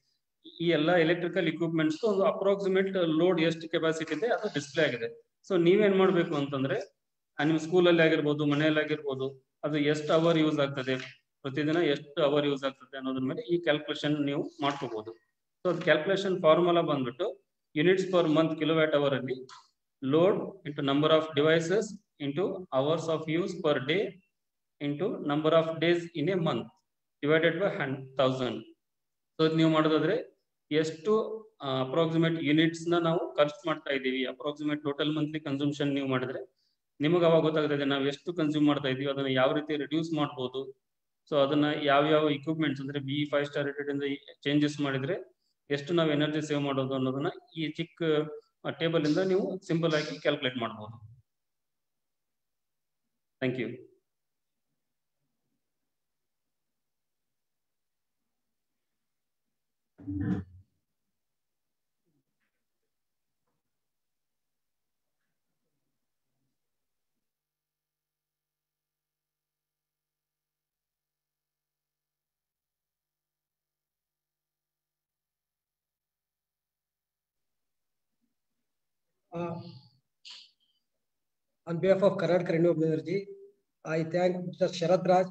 ಈ ಎಲ್ಲ ಎಲೆಕ್ಟ್ರಿಕಲ್ ಇಕ್ವಿಪ್ಮೆಂಟ್ಸ್ ಒಂದು ಅಪ್ರಾಕ್ಸಿಮೇಟ್ ಲೋಡ್ ಎಷ್ಟು ಕೆಪಾಸಿಟಿ ಇದೆ ಅದು ಡಿಸ್ಪ್ಲೇ ಆಗಿದೆ. ಸೊ ನೀವೇನ್ ಮಾಡ್ಬೇಕು ಅಂತಂದ್ರೆ ನಿಮ್ಮ ಸ್ಕೂಲಲ್ಲಿ ಆಗಿರ್ಬೋದು, ಮನೆಯಲ್ಲಿ ಆಗಿರ್ಬೋದು, ಅದು ಎಷ್ಟು ಅವರ್ ಯೂಸ್ ಆಗ್ತದೆ, ಪ್ರತಿದಿನ ಎಷ್ಟು ಅವರ್ ಯೂಸ್ ಆಗ್ತದೆ ಅನ್ನೋದ್ರ ಮೇಲೆ ಈ ಕ್ಯಾಲ್ಕುಲೇಷನ್ ನೀವು ಮಾಡ್ಕೋಬಹುದು. ಸೊ ಅದು ಕ್ಯಾಲ್ಕುಲೇಷನ್ ಫಾರ್ಮುಲಾ ಬಂದ್ಬಿಟ್ಟು units per month kilowatt hour ಅಲ್ಲಿ load into number of devices into hours of use per day into number of days in a month divided by 1,000. So ನೀವು ಮಾಡೋದಾದ್ರೆ ಎಷ್ಟು ಅಪ್ರಾಕ್ಸಿಮೇಟ್ ಯೂನಿಟ್ಸ್ ನಾವು ಖರ್ಚು ಮಾಡ್ತಾ ಇದ್ದೀವಿ, ಅಪ್ರಾಕ್ಸಿಮೇಟ್ ಟೋಟಲ್ ಮಂತ್ಲಿ ಕನ್ಸೂಮ್ಷನ್ ನೀವು ಮಾಡಿದ್ರೆ ನಿಮಗೆ ಅವಾಗ ಗೊತ್ತಾಗ್ತದೆ ನಾವು ಎಷ್ಟು ಕನ್ಸ್ಯೂಮ್ ಮಾಡ್ತಾ ಇದೀವಿ, ಅದನ್ನ ಯಾವ ರೀತಿ ರಿಡ್ಯೂಸ್ ಮಾಡ್ಬೋದು. ಸೊ ಅದನ್ನ ಯಾವ ಇಕ್ವಿಪ್ಮೆಂಟ್ಸ್ ಅಂದ್ರೆ BE 5 ಸ್ಟಾರ್ ರೇಟೆಡ್ ಇಂದ ಚೇಂಜಸ್ ಮಾಡಿದ್ರೆ ಎಷ್ಟು ನಾವು ಎನರ್ಜಿ ಸೇವ್ ಮಾಡೋದು ಅನ್ನೋದನ್ನ ಈ ಚಿಕ್ಕ ಟೇಬಲ್ ಇಂದ ನೀವು ಸಿಂಪಲ್ ಆಗಿ ಕ್ಯಾಲ್ಕುಲೇಟ್ ಮಾಡಬಹುದು. Thank you. On behalf of Karnataka Renewable Energy, I thank Mr. Sharad Raj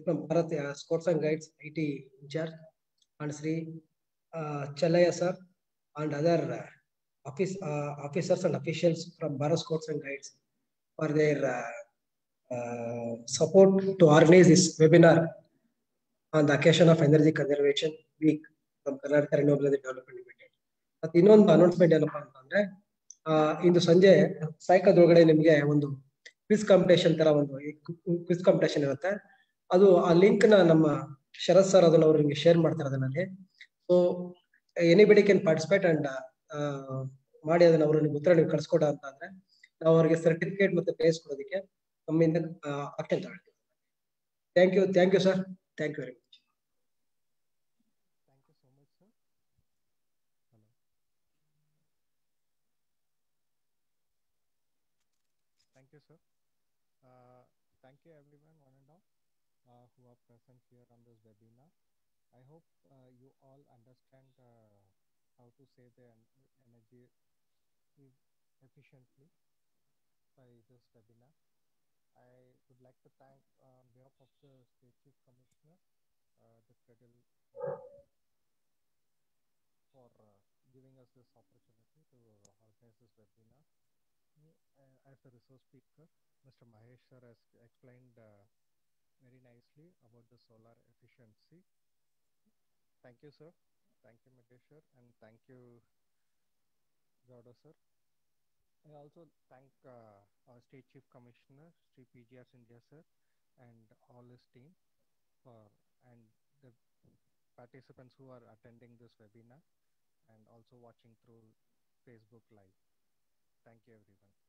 from Bharat Scouts and Guides IT in charge, and Sri Chalaya sir and other officers and officials from Bharat Scouts and Guides for their support to organize this webinar on the occasion of Energy Conservation Week from Karnataka Renewable Energy Development Limited. ಮತ್ತು ಇನ್ನೊಂದು announcement ಏನಪ್ಪಾ ಅಂತಂದ್ರೆ, ಇಂದು ಸಂಜೆ ಸಾಯಂಕಾಲದೊಳಗಡೆ ನಿಮಗೆ ಒಂದು quiz competition ತರ ಒಂದು quiz competition ಇರುತ್ತೆ. ಅದು ಆ ಲಿಂಕ್ ನ ನಮ್ಮ ಶರತ್ ಸರ್ ಅದನ್ನ ಅವ್ರು ನಿಮಗೆ ಶೇರ್ ಮಾಡ್ತಾರೆ ಅದರಲ್ಲಿ. So anybody can participate and ಮಾಡಿ ಅದನ್ನ ಅವರು ನಿಮ್ಗೆ ಉತ್ತರ ನೀವು ಕಳ್ಸ್ಕೊಡ ಅಂತ ಅಂದ್ರೆ ನಾವು ಅವ್ರಿಗೆ ಸರ್ಟಿಫಿಕೇಟ್ ಮತ್ತೆ ಪ್ರೈಸ್ ಕೊಡೋದಕ್ಕೆ ನಮ್ಮಿಂದ ಆಕ್ಷನ್ ತಗೊಳ್ತೀವಿ. Thank you sir, thank you very much. Thank you, sir. Thank you, everyone, one and all, who are present here on this webinar. I hope you all understand how to save the energy efficiently by this webinar. I would like to thank on behalf of the State Chief Commissioner, the Federal, for giving us this opportunity to organize this webinar. As the resource speaker, Mr. Mahesh sir has explained very nicely about the solar efficiency. Thank you, sir. Thank you, Mahesh sir, and thank you, Gowda sir. I also thank our State Chief Commissioner, Sri PGR Sindhya sir, and all his team and the participants who are attending this webinar and also watching through Facebook Live. Thank you, everyone.